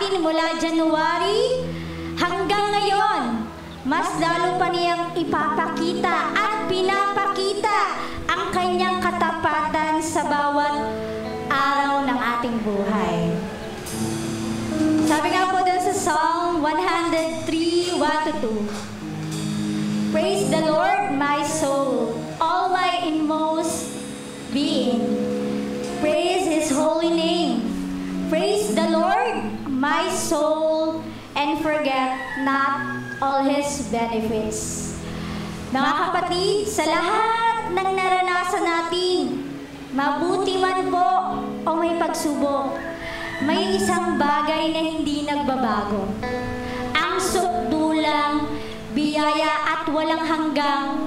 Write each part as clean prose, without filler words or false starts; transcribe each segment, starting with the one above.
natin mula January hanggang ngayon, mas lalo pa niyang ipapakita at pinapakita ang kanyang katapatan sa bawat araw ng ating buhay. Sabi nga po dun sa Psalm 103, 1-2. Praise the Lord, my soul, all my inmost being. Praise His holy name. Praise the Lord, my soul, and forget not all His benefits. Mga kapatid, sa lahat ng naranasan natin, mabuti man po o may pagsubok, may isang bagay na hindi nagbabago. Ang sukdulang, biyaya at walang hanggang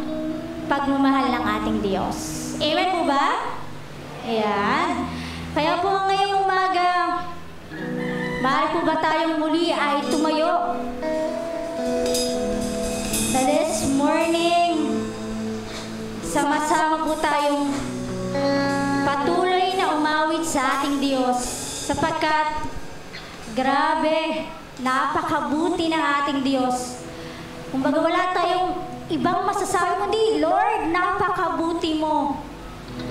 pagmamahal ng ating Diyos. Amen po ba? Ayan. Kaya po ngayong umaga, maaari po ba tayong muli ay tumayo? Sa this morning, sama-sama po tayong patuloy na umawit sa ating Diyos. Sapagkat, grabe, napakabuti ng ating Diyos. Kumbaga wala tayong ibang masasabi kundi, Lord, napakabuti mo.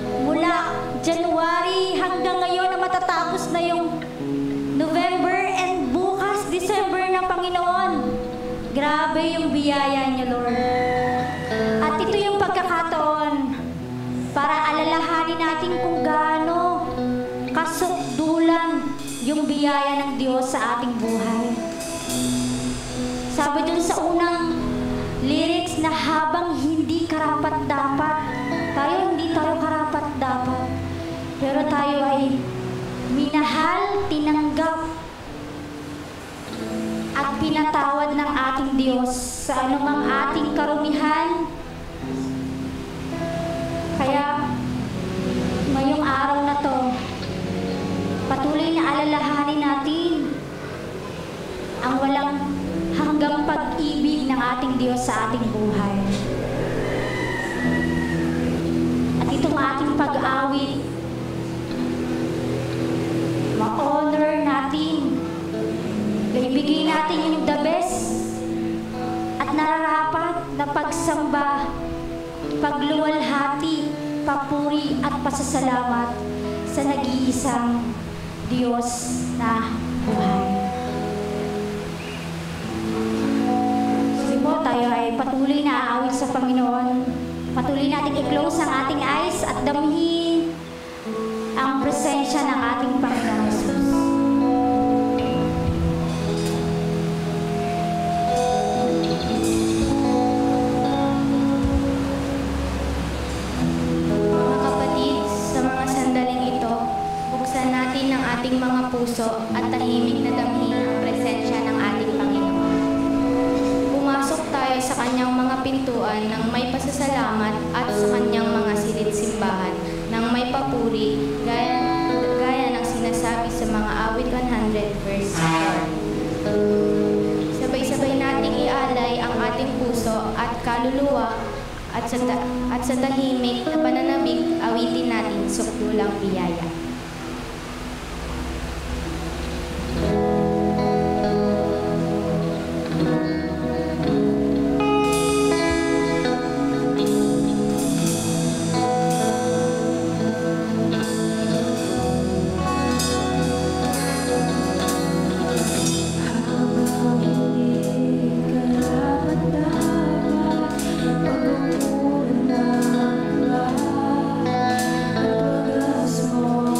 Mula January hanggang ngayon na matatapos na yung November and bukas, December na Panginoon. Grabe yung biyaya niyo, Lord. At ito yung pagkakataon para alalahanin natin kung gaano kasukdulan yung biyaya ng Diyos sa ating buhay. Sabi dun sa unang lyrics na habang hindi karapat-dapat, hindi tayo karapat-dapat, pero tayo ay minahal, tinanggap, at pinatawad ng ating Diyos sa anumang ating karumihan. Kaya, ngayong araw na to, patuloy na alalahanin natin ang walang hanggang pag-ibig ng ating Diyos sa ating buhay. At itong ating pag-awit, ma-honor natin, ibigay natin yung the best at nararapat na pagsamba, pagluwalhati, papuri at pasasalamat sa nag-iisang Diyos na buhay. Sige po, tayo ay patuloy na aawit sa Panginoon. Patuloy natin i-close ang ating eyes at damhin ang presensya ng ating Panginoon Jesus. Ating mga puso at tahimik na damhin ang presensya ng ating Panginoon. Pumasok tayo sa kanyang mga pintuan ng may pasasalamat at sa kanyang mga silid-simbahan ng may papuri gaya ng sinasabi sa mga awit 100 verse 4. Sabay-sabay nating ialay ang ating puso at kaluluwa at sa tahimik na pananabik awitin natin sukdulang biyaya. Small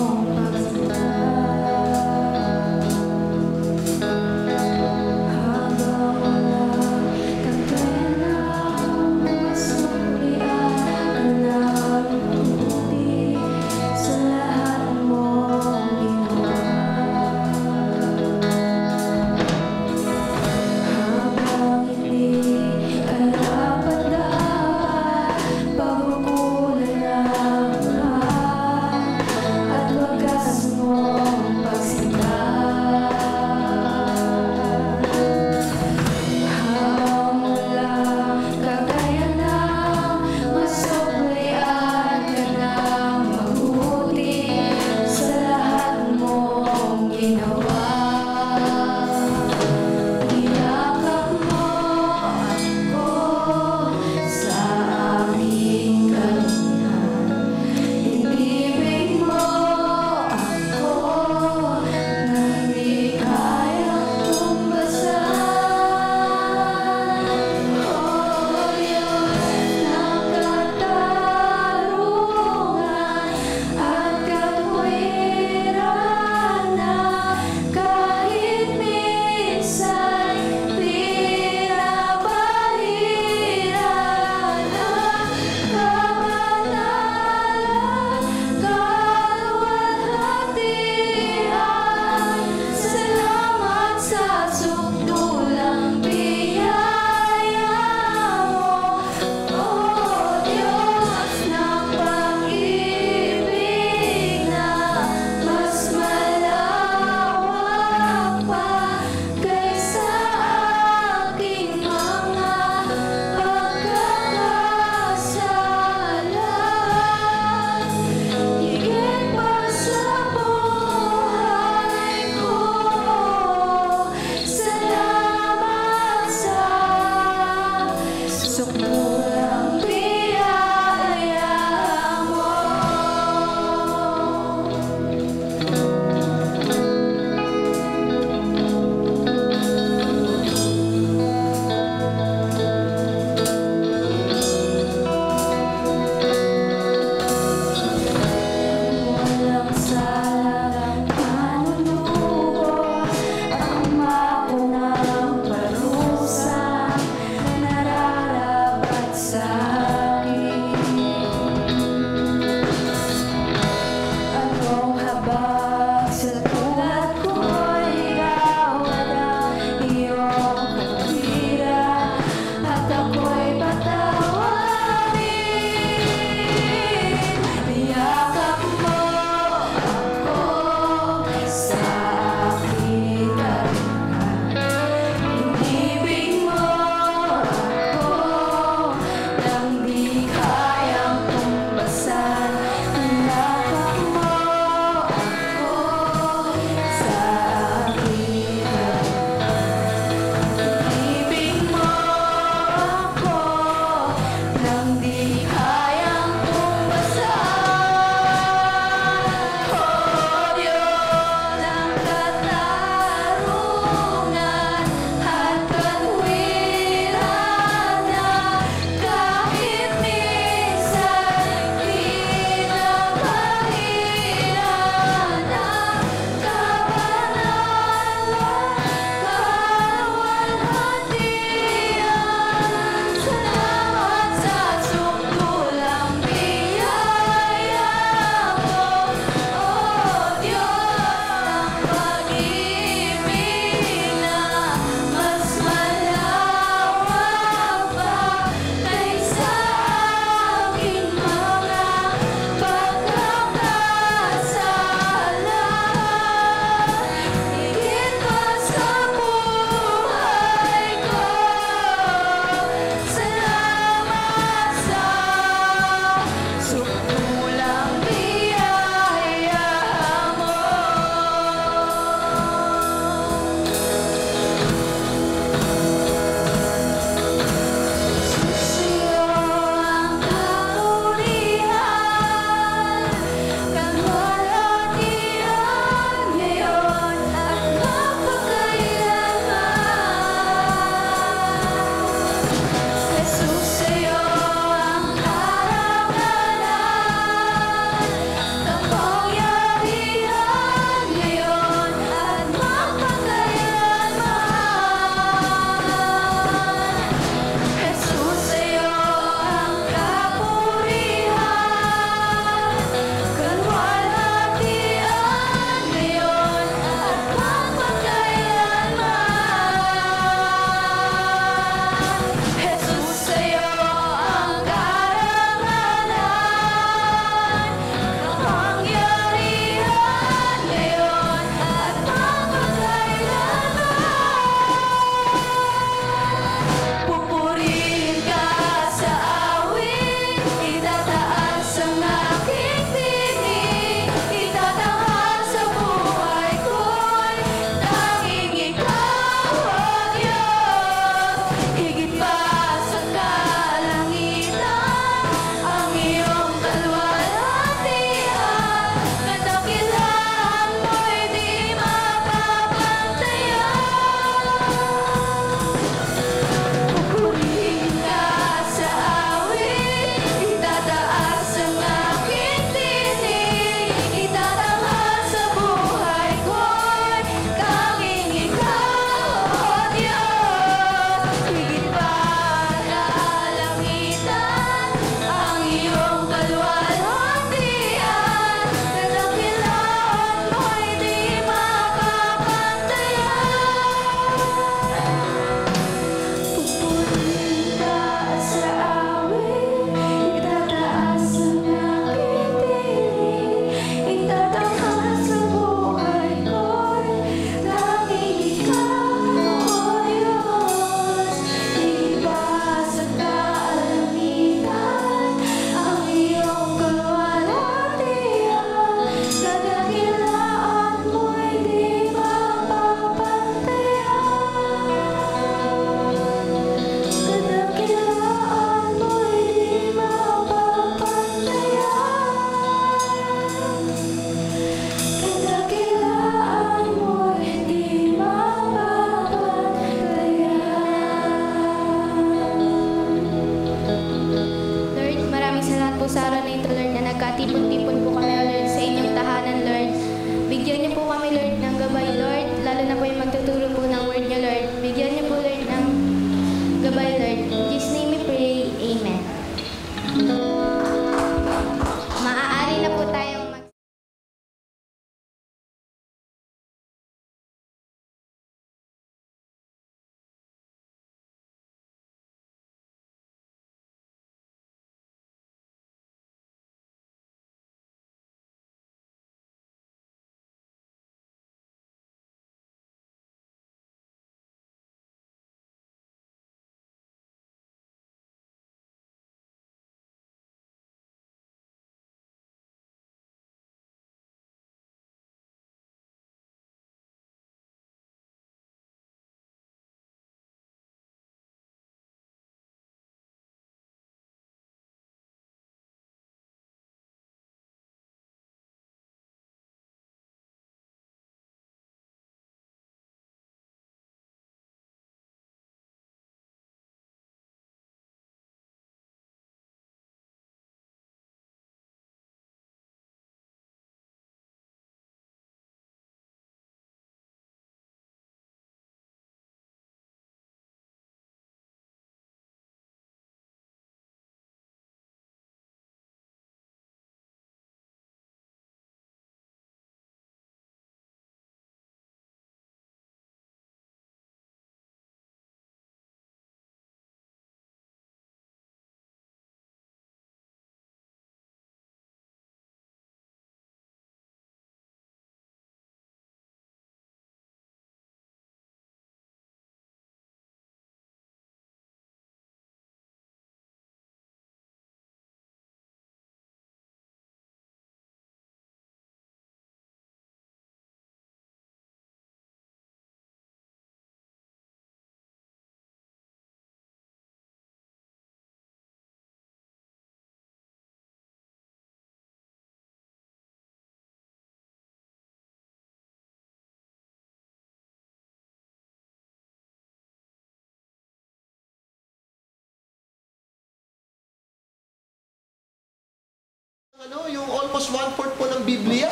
Yung almost 1/4 po ng Biblia,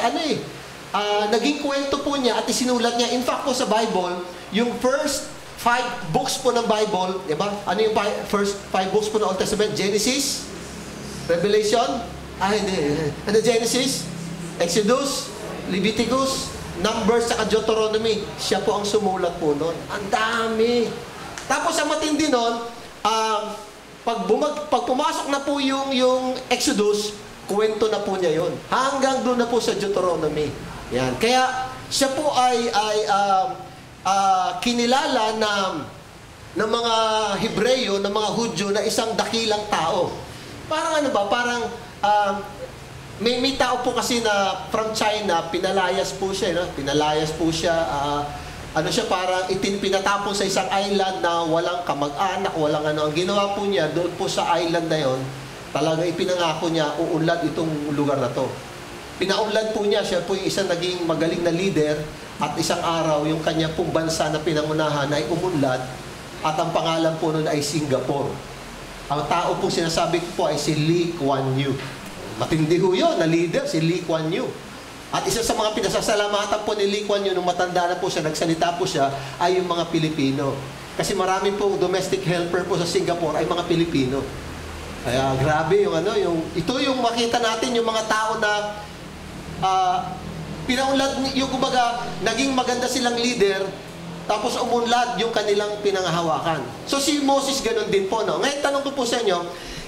naging kwento po niya at isinulat niya. In fact po sa Bible, yung first 5 books po ng Bible, di ba? Ano yung first 5 books po ng Old Testament? Genesis, Revelation, Genesis, Exodus, Leviticus, Numbers, saka Deuteronomy. Siya po ang sumulat po noon. Ang dami. Tapos ang matindi noon, pag pumasok na po yung Exodus, kwento na po niya yon. Hanggang doon na po sa Deuteronomy. Yan. Kaya siya po ay kinilala ng mga Hebreyo, ng mga Hudyo na isang dakilang tao. Parang parang may tao po kasi na from China, pinalayas po siya, no? Pinalayas po siya, parang pinatapon sa isang island na walang kamag-anak, walang ano. Ang ginawa po niya, doon po sa island na yon, talaga ipinangako niya, uunlad itong lugar na to. Pinaunlad po niya, siya po yung isang naging magaling na leader, at isang araw, yung kanya pong bansa na pinangunahan ay umunlad, at ang pangalan po nun ay Singapore. Ang tao pong sinasabi ko po ay si Lee Kuan Yew. Matindi ho yun, na leader, si Lee Kuan Yew. At isa sa mga pinasasalamatan po ni Lee Kuan Yew, nung matanda na po siya, nagsalita po siya, ay yung mga Pilipino. Kasi marami pong domestic helper po sa Singapore ay mga Pilipino. Kaya grabe ito yung makita natin, yung mga tao na pinaunlad, yung kumbaga, naging maganda silang leader, tapos umunlad yung kanilang pinangahawakan. So si Moses ganun din po, no? Ngayon, tanong ko po sa inyo,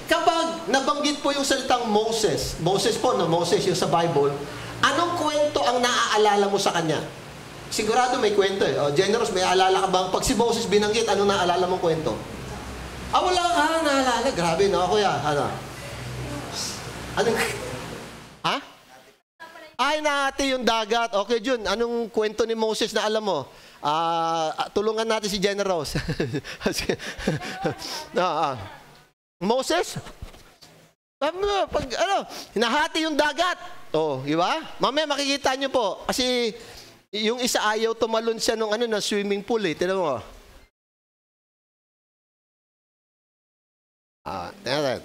kapag nabanggit po yung salitang Moses yung sa Bible, anong kwento ang naaalala mo sa kanya? Sigurado may kwento eh. Generous, may alala ka bang, pag si Moses binanggit, anong naaalala mong kwento? Wala ka naalala. Grabe, no? Kuya, Anong, Ay, nahati yung dagat. Okay, Jun, anong kwento ni Moses na alam mo? Tulungan natin si Generous. Moses? Nahati yung dagat. Di ba? Mamaya makikita nyo po. Kasi yung isa ayaw tumalon siya nung na swimming pool eh. Tignan mo. Tingnan.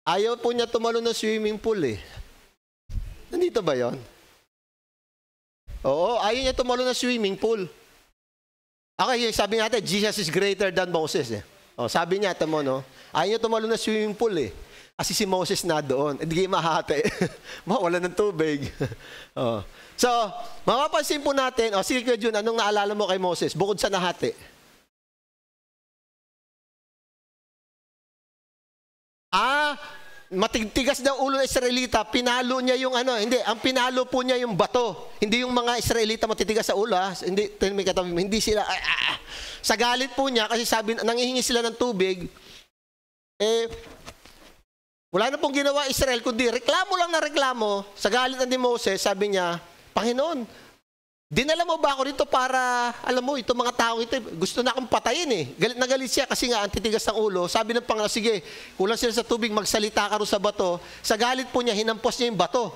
Ayaw po niya tumalon ng swimming pool eh. Nandito ba yon? Oo, ayaw niya tumalon ng swimming pool. Okay, sabi natin, Jesus is greater than Moses eh. Sabi niya, tamo no, ayaw niya tumalon ng swimming pool eh. Kasi si Moses na doon, hindi mahati. Mawala ng tubig. So, mapapansin po natin, sige Kuya Jun, anong naalala mo kay Moses? Bukod sa nahati. Matigtigas daw ulo ng Israelita, pinalo niya yung hindi, ang pinalo po niya yung bato. Hindi yung mga Israelita matitigas sa ulo, hindi sila, sa galit po niya, kasi sabi, nangihingi sila ng tubig, wala na pong ginawa Israel, kundi reklamo lang na reklamo, sa galit ni Moses, sabi niya, Panginoon, dinala mo ba ako dito para, alam mo, itong mga tao ito, gusto na akong patayin eh. Galit na galit siya kasi nga ang titigas ng ulo. Sabi ng Panginoon, sige, kulang sila sa tubig, magsalita ka ro sa bato. Sa galit po niya, hinampas niya yung bato.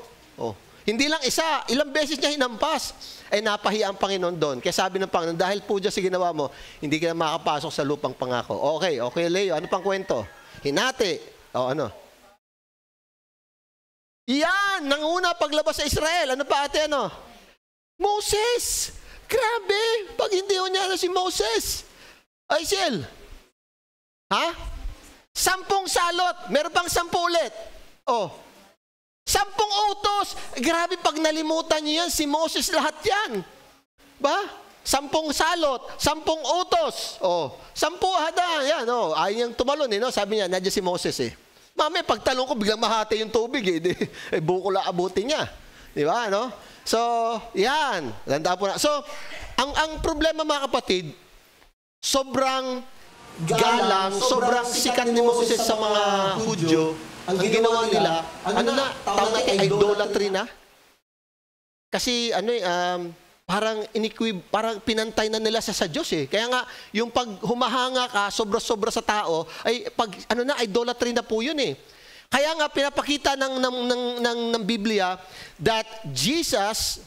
Hindi lang isa, ilang beses niya hinampas. Napahiya ang Panginoon doon. Kaya sabi ng Panginoon, dahil po dyan sa ginawa mo, hindi ka na makapasok sa lupang pangako. Okay, Leo, ano pang kwento? Hinati. Yan, nanguna paglabas sa Israel. Ano pa ate, Moses! Grabe! Pag hindi ho niya si Moses. Aisel. 10 salot. Meron pang 10 ulit. 10 utos. Grabe, pag nalimutan niyo yan, si Moses lahat yan. Ba? 10 salot. 10 utos. 10 hada. Yan. Ayaw niyang tumalon. Sabi niya, nandiyan si Moses eh. Mami, pagtalong ko, biglang mahati yung tubig eh. Buko lang abutin niya. Di ba, So, yan. Tandaan po na. So, ang problema mga kapatid, sobrang galang, sobrang sikat ni Moses sa mga Hudyo. Ang ginawa nila, tawag natin idolatry na. Kasi, parang pinantay na nila sa Diyos eh. Kaya nga, yung pag humahanga ka, sobra-sobra sa tao, ay idolatry na po yun eh. Kaya nga pinapakita ng Biblia that Jesus,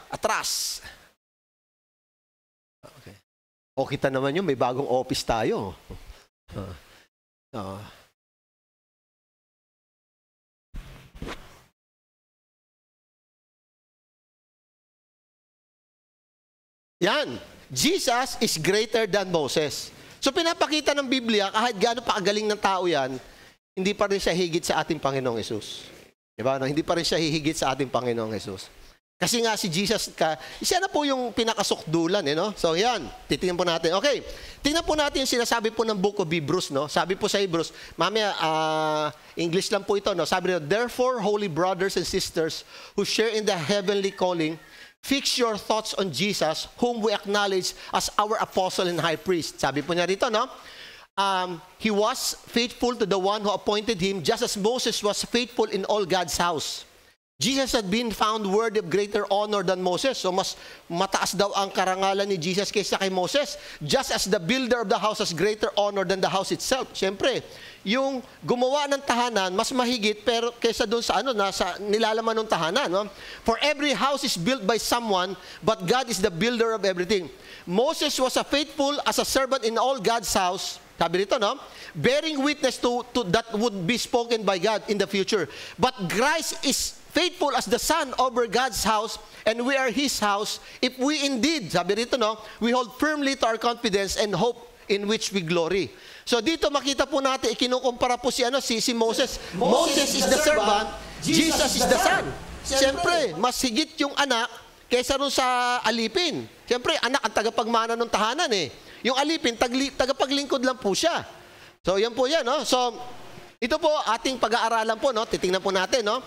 atras. Okay. Kita naman yun, may bagong office tayo. Yan. Jesus is greater than Moses. So pinapakita ng Biblia, kahit gaano pa kagaling ng tao yan, hindi pa rin siya higit sa ating Panginoong Hesus. Diba? Hindi pa rin siya hihigit sa ating Panginoong Hesus. Kasi nga si Jesus, siya na po yung pinakasukdulan. No? So yan, titingnan po natin. Okay, tingnan po natin yung sinasabi po ng Book of Hebrews. No? Sabi po sa Hebrews, mamaya, English lang po ito. No? Sabi nyo, therefore, holy brothers and sisters who share in the heavenly calling, fix your thoughts on Jesus, whom we acknowledge as our apostle and high priest. Sabi po niya dito, no? He was faithful to the one who appointed him, just as Moses was faithful in all God's house. Jesus had been found worthy of greater honor than Moses. So mas mataas daw ang karangalan ni Jesus kaysa kay Moses. Just as the builder of the house has greater honor than the house itself. Siyempre, yung gumawa ng tahanan, mas mahigit pero kaysa doon sa nasa nilalaman ng tahanan. No? For every house is built by someone, but God is the builder of everything. Moses was a faithful as a servant in all God's house. Sabi rito, no? Bearing witness to that would be spoken by God in the future. But Christ is faithful as the Son over God's house, and we are His house, if we indeed, sabi rito, no, we hold firmly to our confidence and hope in which we glory. So dito makita po natin, ikinukumpara po si Moses. Moses is the servant, Jesus is the Son. Siyempre, mas higit yung anak kaysa rin sa alipin. Siyempre, anak ang tagapagmana ng tahanan eh. Yung alipin, tagapaglingkod lang po siya. So yan po yan, no? So, ito po ating pag-aaralan po, no? Titingnan po natin, no?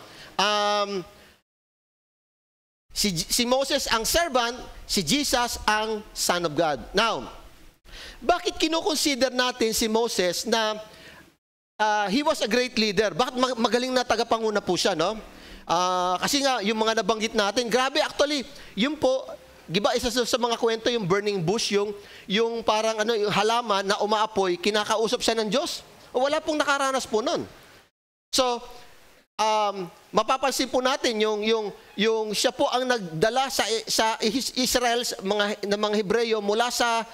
Si Moses ang servant, si Jesus ang Son of God. Now, bakit kinukonsider natin si Moses na he was a great leader? Bakit magaling na tagapanguna po siya, no? Kasi nga, yung mga nabanggit natin, grabe actually, yun po, diba isa sa mga kwento yung burning bush, yung parang yung halaman na umaapoy, kinakausap siya ng Diyos. Wala pong nakaranas po nun. So, mapapansin po natin yung siya po ang nagdala sa Israel ng mga Hebreyo mula sa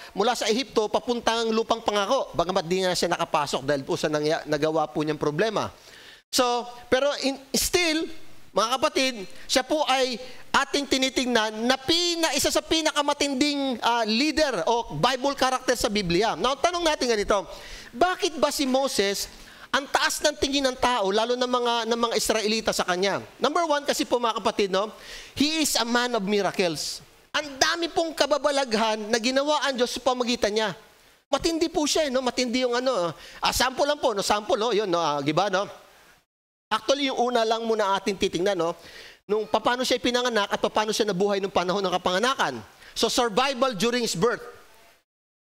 Ehipto papuntang lupang pangako. Bagamat di nga siya nakapasok dahil po sa nagawa po niyang problema. So, pero still, mga kapatid, siya po ay ating tinitingnan na isa sa pinakamatinding leader o Bible character sa Biblia. Now, tanong natin ganito, bakit ba si Moses ang taas ng tingin ng tao, lalo ng mga Israelita sa kanya? Number one, kasi po mga kapatid, no, he is a man of miracles. Ang dami pong kababalaghan na ginawa ang Diyos sa pamagitan niya. Matindi po siya, no? Matindi yung sample lang po, no? Sample, no? Yun, no? Diba, no? Actually, yung una lang muna ating titingnan, no? Nung paano siya pinanganak at paano siya nabuhay nung panahon ng kapanganakan. So, survival during his birth.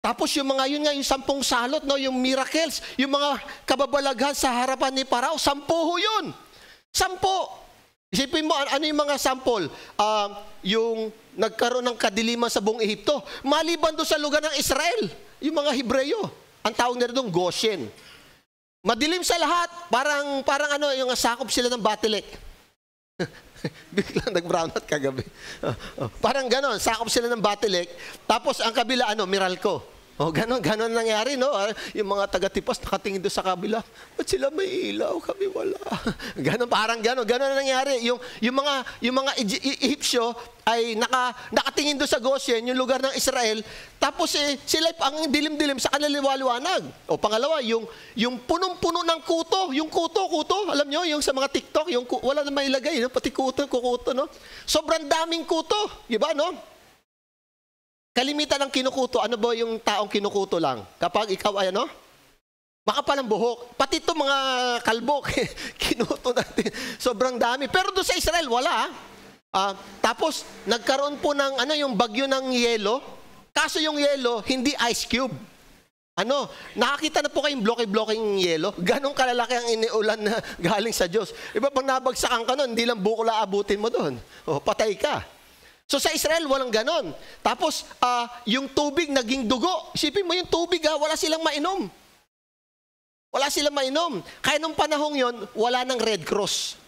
Tapos yung mga, yun nga, yung 10 salot, no? Yung miracles, yung mga kababalaghan sa harapan ni Parao, 10 ho yun. 10. Isipin mo, ano yung mga sample? Yung nagkaroon ng kadiliman sa buong Ehipto. Maliban doon sa lugar ng Israel, yung mga Hebreyo. Ang tawag nila doon, Goshen. Madilim sa lahat, parang yung sakop sila ng batilek. Biglang nag-brownout kagabi. Parang ganon, sakop sila ng batilek. Tapos ang kabila, Meralco. Ganon nangyari, no? Yung mga taga-Tipas nakatingin doon sa kabila. Ba't sila may ilaw? Kami wala. Ganon nangyari. Yung mga Ehipsyo ay nakatingin doon sa Goshen, yung lugar ng Israel. Tapos sila ang dilim-dilim sa kanaliwaliwanag. O pangalawa, yung punong-puno ng kuto. Yung kuto. Alam nyo, yung sa mga TikTok, yung wala na mailagay, no? Pati kuto, no? Sobrang daming kuto. Diba, no? Kalimitan ng kinukuto, ano ba yung taong kinukuto lang? Kapag ikaw ay makapal ang buhok. Pati ito mga kalbo, kinuto natin. Sobrang dami. Pero doon sa Israel, wala. Tapos, nagkaroon po ng yung bagyo ng yelo. Kaso yung yelo, hindi ice cube. Nakakita na po kayong bloke-blokeng yelo? Ganong kalalaki ang iniulan na galing sa Diyos. Iba pang nabagsakan ka nun, hindi lang buko la abutin mo doon. Patay ka. So sa Israel, walang ganon. Tapos, yung tubig naging dugo. Isipin mo yung tubig, wala silang mainom. Wala silang mainom. Kaya nung panahong yon, wala ng Red Cross.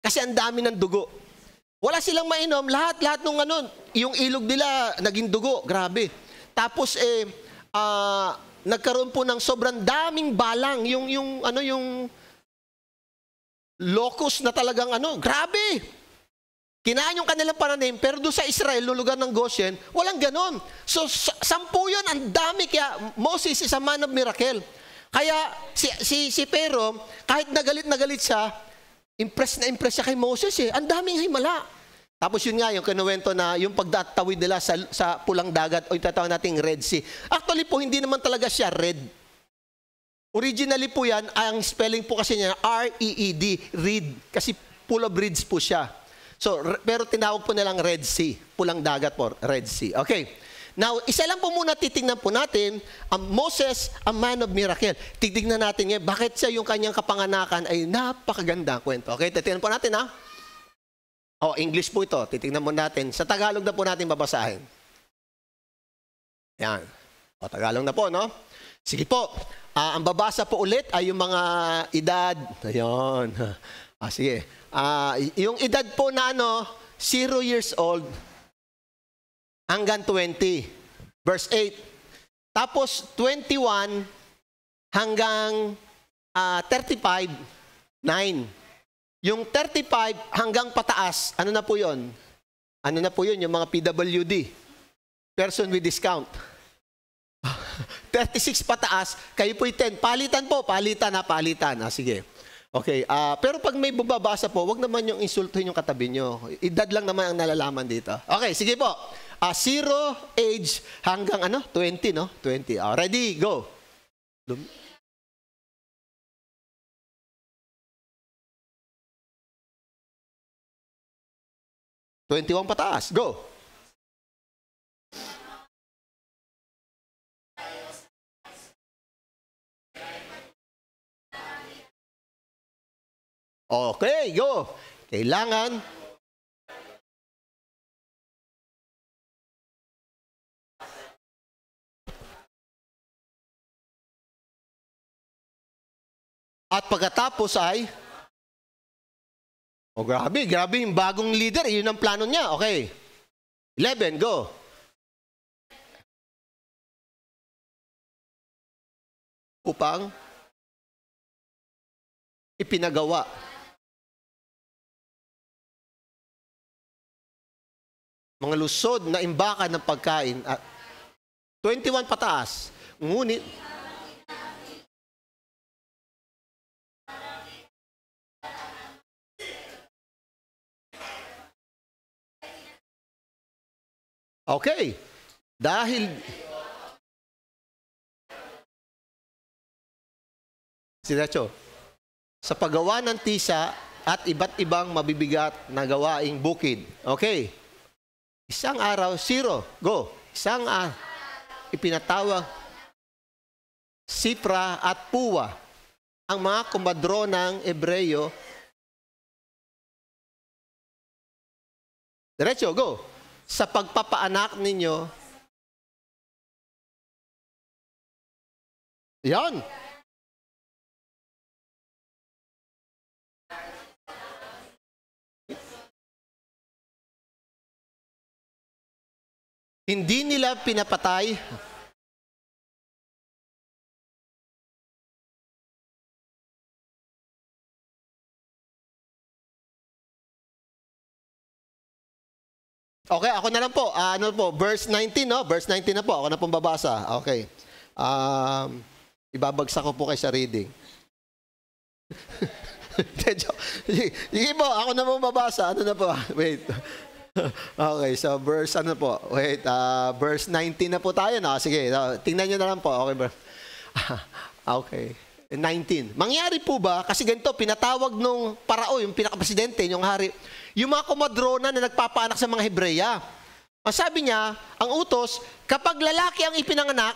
Kasi ang dami ng dugo. Wala silang mainom. Lahat nung yung ilog nila naging dugo. Grabe. Tapos, nagkaroon po ng sobrang daming balang. Yung locust na talagang grabe. Kinain yung kanilang pananim, pero doon sa Israel, no lugar ng Goshen, walang ganon. So, 10 yun, ang dami. Kaya Moses is a man of miracle. Kaya si Pero, kahit na galit siya, impress siya kay Moses eh. Ang daming himala. Tapos yun nga, yung kinuwento na yung pagdatawid nila sa pulang dagat o yung tatawag nating Red Sea. Actually po, hindi naman talaga siya red. Originally po yan, ang spelling po kasi niya, R-E-E-D, reed. Kasi full of reeds po siya. So, pero tinawag po nilang Red Sea. Pulang dagat po, Red Sea. Okay. Now, isa lang po muna titingnan po natin, Moses, a man of miracle. Titignan natin ngayon, bakit siya yung kanyang kapanganakan ay napakaganda ang kwento. Okay, titignan po natin ha. English po ito. Titignan po natin. Sa Tagalog na po natin babasahin. Yan. Tagalog na po, no? Sige po. Ang babasa po ulit ay yung mga edad. Ayun. Sige. Yung edad po na 0 years old hanggang 20. Verse 8. Tapos 21 hanggang 35, 9. Yung 35 hanggang pataas, ano na po yun? Ano na po yun? Yung mga PWD. Person with discount. 36 pataas, kayo po'y 10. Palitan po, palitan. Sige. Okay, pero pag may bubabasa po, wag naman yung insultuhin yung katabi nyo. Edad lang naman ang nalalaman dito. Okay, sige po. 0 age hanggang 20, no? 20. Ready, go. 21 pataas. Go. Okay, go. Kailangan at pagkatapos ay grabe yung bagong leader. Yun ang plano niya. Okay. 11, go. Upang ipinagawa. Mga lusod na imbakan ng pagkain. 21 pataas. Ngunit, okay. Dahil sa paggawa ng tisa at iba't ibang mabibigat na gawaing bukid. Okay. Isang araw, 0. Go. Isang ipinatawag Sipra at Puwa, ang mga kumadro ng Ebreyo. Diretso, go. Sa pagpapaanak ninyo. Yan. Hindi nila pinapatay. Okay, ako na lang po. Verse 19, no? Verse 19 na po. Ako na pong babasa. Okay. Ibabagsak ko po kayo sa reading. Sige po, ako na pong babasa. Ano na po? Wait. Okay, so verse verse 19 na po tayo, no? Sige, tingnan nyo na lang po. Okay, bro. Okay. 19. Mangyari po ba, kasi ganito, pinatawag nung parao, yung pinakapresidente, yung hari, yung mga komadrona na nagpapaanak sa mga Hebreya. Ang sabi niya, ang utos, kapag lalaki ang ipinanganak,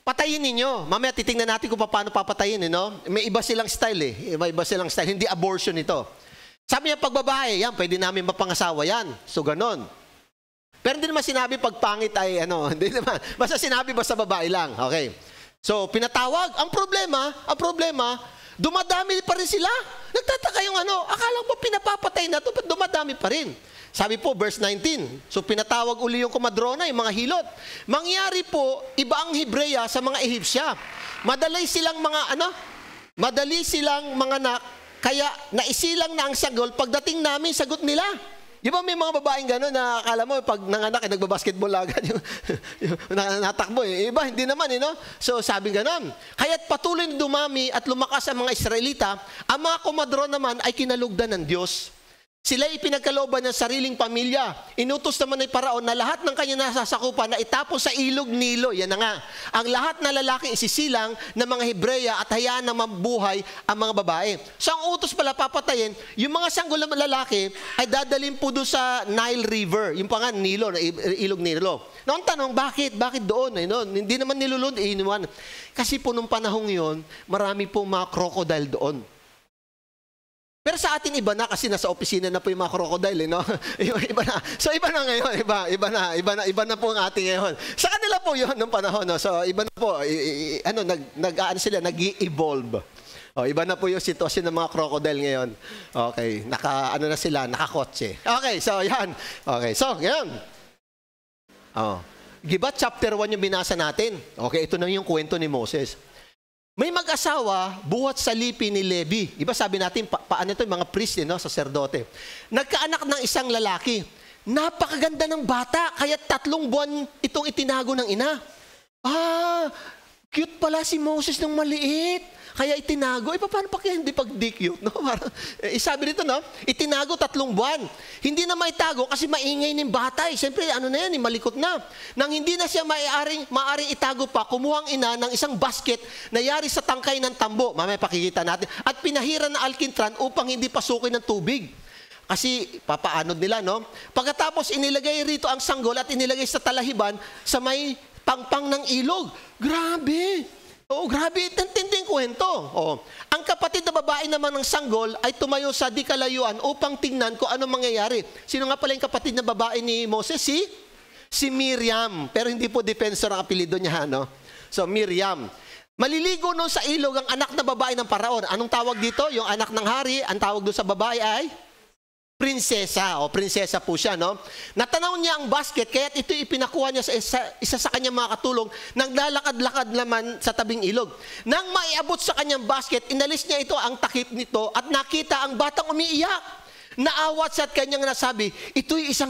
patayin ninyo. Mamaya titingnan natin kung paano papatayin, no? May iba silang style May iba silang style. Hindi abortion ito. Sabi niya, pag babae, yan, pwede namin mapangasawa yan. So, ganon. Pero hindi naman sinabi pag pangit ay hindi naman. Basta sinabi basta babae lang. Okay. So, pinatawag. Ang problema, dumadami pa rin sila. Nagtataka yung akala mo pinapapatay na ito, ba't dumadami pa rin? Sabi po, verse 19, so pinatawag uli yung komadrona, yung mga hilot. Mangyari po, iba ang Hebreya sa mga Ehipsya. Madali silang mga anak, kaya naisilang na ang sagol, pagdating namin, sagot nila. Di ba may mga babaeng gano'n na akala mo pag nanganak nagbabasketball agad yung natakbo Iba, hindi naman So sabi gano'n. Kaya't patuloy na dumami at lumakas ang mga Israelita, ang mga komadron naman ay kinalugdan ng Diyos. Sila ipinagkalooban ng sariling pamilya. Inutos naman ng Paraon na lahat ng kanya nasasakupan na itapon sa ilog Nilo. Yan na nga. Ang lahat na lalaking isisilang ng mga Hebreya at hayaan na mabuhay ang mga babae. So ang utos pala papatayin, yung mga sanggol na lalaki ay dadalhin po doon sa Nile River. Yung pa nga Nilo, ilog Nilo. Noong tanong, bakit? Bakit doon? Hindi naman nilulund, inuwan. Kasi po nung panahong yon, marami pong mga crocodile doon. Pero sa atin iba na kasi nasa opisina na po yung mga crocodile, iba na. So iba na ngayon, iba na po ang ating ngayon. Sa kanila po 'yon nung panahon, So iba na po, sila nag-evolve. Iba na po yung sitwasyon ng mga crocodile ngayon. Okay, nakakotse. Okay, so yan. Okay, so ngayon. Gibat chapter 1 yung binasa natin. Okay, ito na yung kwento ni Moses. May mag-asawa, buhat sa lipi ni Levi. Iba sabi natin, paano ito, mga priest, saserdote. Nagkaanak ng isang lalaki. Napakaganda ng bata, kaya 3 buwan itong itinago ng ina. Cute pala si Moses nung maliit. Kaya itinago. Paano pa kaya hindi pag-di-cute? Sabi dito, itinago 3 buwan. Hindi na maitago kasi maingay ng bata. Siyempre, malikot na. Nang hindi na siya maaring itago pa, kumuhang ina ng isang basket na yari sa tangkay ng tambo. Mamaya pakikita natin. At pinahiran na alkintran upang hindi pasukin ng tubig. Kasi papaanod nila, Pagkatapos inilagay rito ang sanggol at inilagay sa talahiban sa may pangpang ng ilog. Grabe! Grabe, tintinding kwento. Ang kapatid na babae naman ng sanggol ay tumayo sa di kalayuan upang tingnan kung ano mangyayari. Sino nga pala yung kapatid na babae ni Moses? Si Miriam. Pero hindi po defensor ang apelido niya, So, Miriam. Maliligo noon sa ilog ang anak na babae ng Paraon. Anong tawag dito? Yung anak ng hari, ang tawag doon sa babae ay prinsesa. Prinsesa po siya, Natanaw niya ang basket, kaya ito ipinakuha niya sa isa sa kanyang mga katulong nang lalakad-lakad naman sa tabing ilog. Nang maiabot sa kanyang basket, inalis niya ito ang takip nito at nakita ang batang umiiyak. Naawat siya at kanyang nasabi, ito'y isang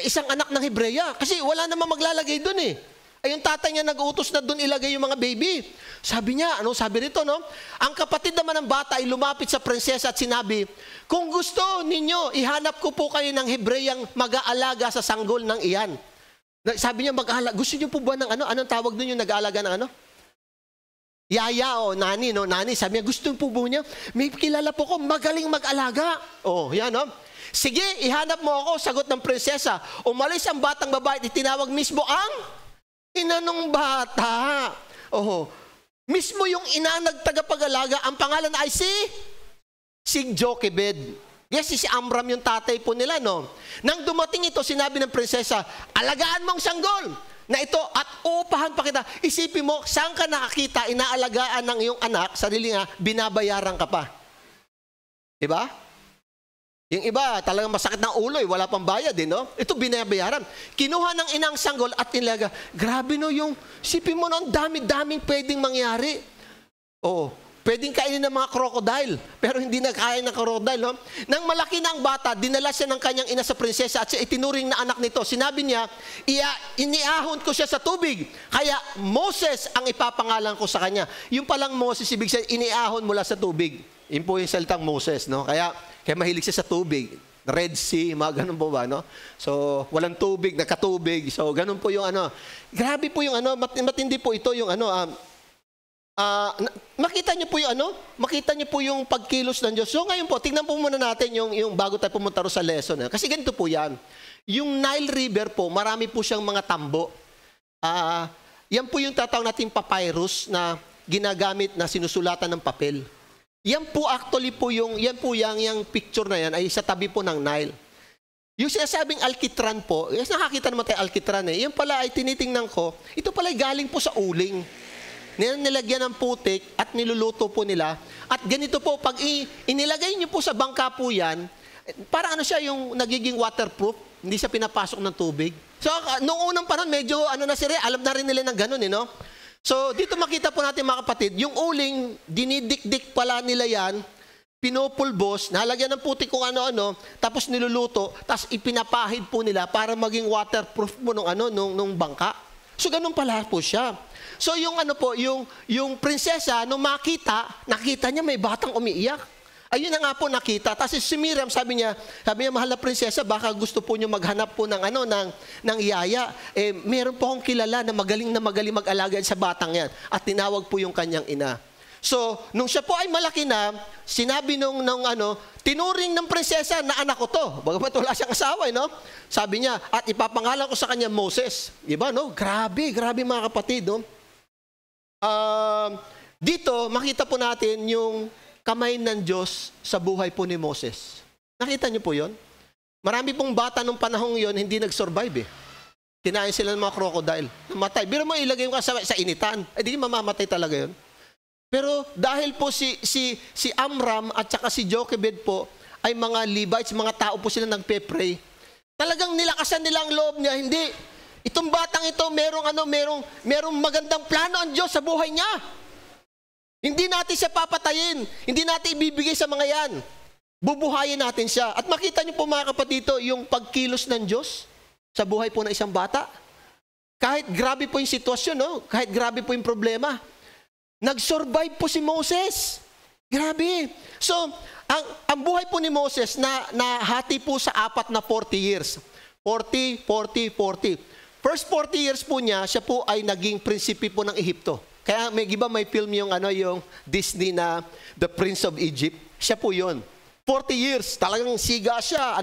isang anak ng Hebreya. Kasi wala namang maglalagay doon Ay yung tatay niya nag-utos na doon ilagay yung mga baby. Sabi niya, sabi rito, Ang kapatid naman ng bata ay lumapit sa prinsesa at sinabi, kung gusto ninyo, ihanap ko po kayo ng Hebreyang mag-aalaga sa sanggol ng iyan. Sabi niya, mag-aalaga. Gusto niyo po ba ng anong tawag doon yung nag-aalaga ng Yaya nani, nani. Sabi niya, gusto po ba niya? May kilala po ko, magaling mag-alaga. Yan, Sige, ihanap mo ako, sagot ng prinsesa. Umalis ang batang babae at itinawag mismo ang ina nung bata. Mismo yung ina nagtagapag-alaga, ang pangalan ay si Jochebed. Yes, si Amram yung tatay po nila, Nang dumating ito, sinabi ng prinsesa, alagaan mong sanggol na ito at uupahan pa kita. Isipin mo, saan ka nakakita, inaalagaan ng iyong anak, sarili nga, binabayaran ka pa. Diba? Yung iba, talagang masakit ng ulo, wala pang bayad, Ito binabayaran. Kinuha ng inang sanggol at nilaga. Grabe yung, sipin mo ang dami-daming pwedeng mangyari. Pwedeng kainin ng mga crocodile, pero hindi na kain ng crocodile, Nang malaki na ang bata, dinala siya ng kanyang ina sa prinsesa at siya itinuring na anak nito. Sinabi niya, iniahon ko siya sa tubig, kaya Moses ang ipapangalan ko sa kanya. Yung palang Moses, ibig sabihin, iniahon mula sa tubig. Yun po yung salitang Moses, Kaya mahilig siya sa tubig. Red Sea, mga ganun po ba, So, walang tubig, nakatubig. So, ganun po yung Grabe po yung matindi po ito yung makita niyo po yung makita niyo po yung pagkilos ng Diyos. So, ngayon po, tingnan po muna natin yung bago tayo pumunta sa lesson. Kasi ganito po yan. Yung Nile River po, marami po siyang mga tambo. Yan po yung tatawag natin papyrus na ginagamit na sinusulatan ng papel. Yan po actually po yung picture na yan ay sa tabi po ng Nile. Yung sinasabing alkitran po, nakakita naman tayo alkitran Yan pala ay tinitingnan ko, ito pala ay galing po sa uling. nilagyan ng putik at niluluto po nila. At ganito po, pag inilagay niyo po sa bangka po yan, parang ano siya, yung nagiging waterproof, hindi siya pinapasok ng tubig. So, noong unang panahon, medyo ano na sila, alam na rin nila ng ganun, no? So, dito makita po natin mga kapatid, yung uling, dinidikdik pala nila yan, pinupulbos, nalagyan ng putik kung ano-ano, tapos niluluto, tapos ipinapahid po nila para maging waterproof mo nung bangka. So, ganun pala po siya. So, yung ano po, yung prinsesa, nung nakita niya may batang umiiyak. Ayun na nga po nakita. Tapos si Miriam, sabi niya, mahal na prinsesa, baka gusto po niyo maghanap po ng yaya. Meron po akong kilala na magaling mag-alaga sa batang yan. At tinawag po yung kanyang ina. So, nung siya po ay malaki na, sinabi tinuring ng prinsesa na anak ko to. Bagamat wala siyang asawa, no? Sabi niya, at ipapangalan ko sa kanya Moses. Diba, no? Grabe mga kapatid, no? Dito, makita po natin yung kamay ng Diyos sa buhay po ni Moses. Nakita niyo po yon? Marami pong bata nung panahong yon hindi nag-survive eh. Kinain sila ng mga crocodile. Namatay. Biro mo ilagay yung kasama sa initan. Di mamamatay talaga yon. Pero dahil po si Amram at saka si Jochebed po ay mga Levites, mga tao po sila nagpe-pray. Talagang nilakasan nila ang loob niya. Hindi. Itong batang ito, merong magandang plano ang Diyos sa buhay niya. Hindi natin siya papatayin. Hindi natin ibibigay sa mga yan. Bubuhayin natin siya. At makita niyo po mga kapatid dito, yung pagkilos ng Diyos sa buhay po ng isang bata. Kahit grabe po yung sitwasyon, no? Kahit grabe po yung problema. Nag-survive po si Moses. Grabe. So, ang buhay po ni Moses na hati po sa 4 na 40 years. 40. First 40 years po niya, siya po ay naging prinsipe po ng Ehipto. Kaya may film yung Disney na The Prince of Egypt. Siya po yun. 40 years. Talagang siga siya.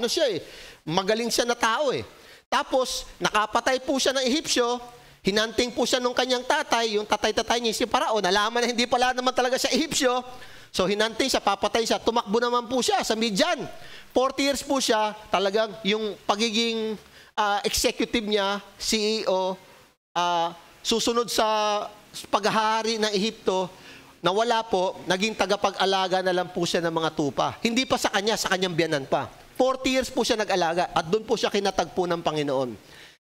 Magaling siya na tao eh. Tapos, nakapatay po siya ng Ehipsyo. Hinanting po siya nung kanyang tatay. Yung tatay niya si Parao. Nalaman na hindi pala naman talaga siya Ehipsyo. So, hinanting siya, papatay siya. Tumakbo naman po siya sa Midian. 40 years po siya. Talagang yung pagiging executive niya, CEO, susunod sa paghahari ng Ehipto, nawala po, naging tagapag-alaga na lang po siya ng mga tupa. Hindi pa sa kanyang biyanan pa. 40 years po siya nag-alaga at doon po siya kinatagpo ng Panginoon.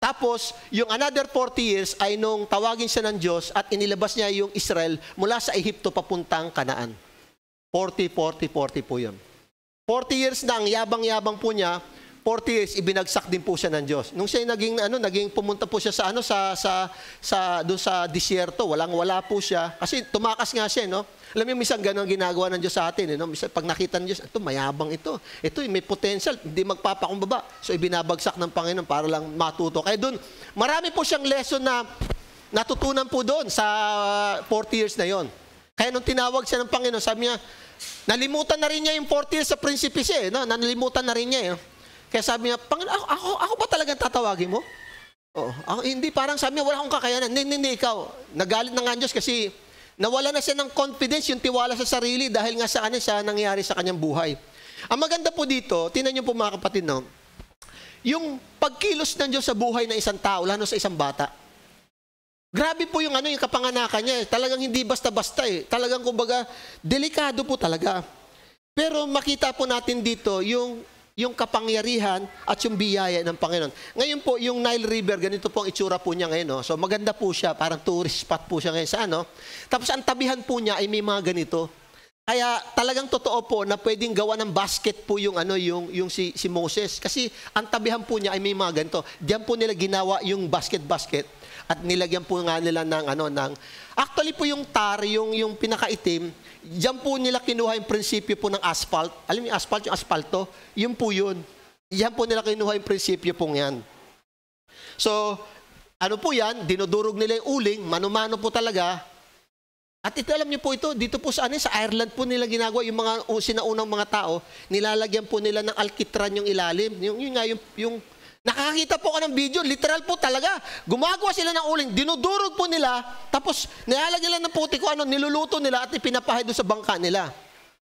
Tapos, yung another 40 years ay nung tawagin siya ng Diyos at inilabas niya yung Israel mula sa Ehipto papuntang Kanaan. 40 po yun. 40 years na ang yabang-yabang po niya, 40 years, ibinagsak din po siya ng Diyos. Nung siya naging pumunta po siya doon sa disyerto, wala po siya. Kasi tumakas nga siya, no? Alam niyo, minsan ganun ginagawa ng Diyos sa atin, no? Minsan, pag nakita ng Diyos, ito, mayabang ito. Ito, may potential, hindi magpapakumbaba. So, ibinabagsak ng Panginoon para lang matuto. Kaya doon, marami po siyang lesson na natutunan po doon sa 40 years na yon. Kaya nung tinawag siya ng Panginoon, sabi niya, nalimutan na rin niya yung 40 years sa prinsipe siya, no? Nalimutan na rin niya, Kaya sabi niya, Panginoon, ako ba talagang tatawagin mo? Hindi, parang sabi niya, wala akong kakayanan. Hindi, ikaw. Nagalit na nga ang Diyos kasi nawala na siya ng confidence, yung tiwala sa sarili dahil nga sa siya nangyari sa kanyang buhay. Ang maganda po dito, tingnan niyo po mga kapatid, no? Yung pagkilos ng Diyos sa buhay ng isang tao, lalo sa isang bata. Grabe po yung yung kapanganakan niya. Talagang hindi basta-basta eh. Talagang kumbaga, delikado po talaga. Pero makita po natin dito yung kapangyarihan at yung biyaya ng Panginoon. Ngayon po, yung Nile River, ganito po ang itsura po niya ngayon. No? So maganda po siya, parang tourist spot po siya ngayon sa Tapos ang tabihan po niya ay may mga ganito. Kaya talagang totoo po na pwedeng gawa ng basket po yung si Moses. Kasi ang tabihan po niya ay may mga ganito. Diyan po nila ginawa yung basket at nilagyan po nga nila ng actually po yung tar, yung pinakaitim, diyan po nila kinuha yung prinsipyo po ng asphalt. Alam niyo asphalt, yung asfalto, yun po yun. Diyan po nila kinuha yung prinsipyo pong yan. So, ano po yan? Dinudurog nila yung uling, mano-mano po talaga. At ito, alam niyo po ito, dito po sa Ireland po nila ginagawa, yung mga sinaunang mga tao, nilalagyan po nila ng alkitran yung ilalim. Yung nakakita po ka ng video, literal po talaga. Gumagawa sila ng uling, dinudurog po nila, tapos nilalagyan nila ng puti ko, niluluto nila at ipinapahay doon sa bangka nila.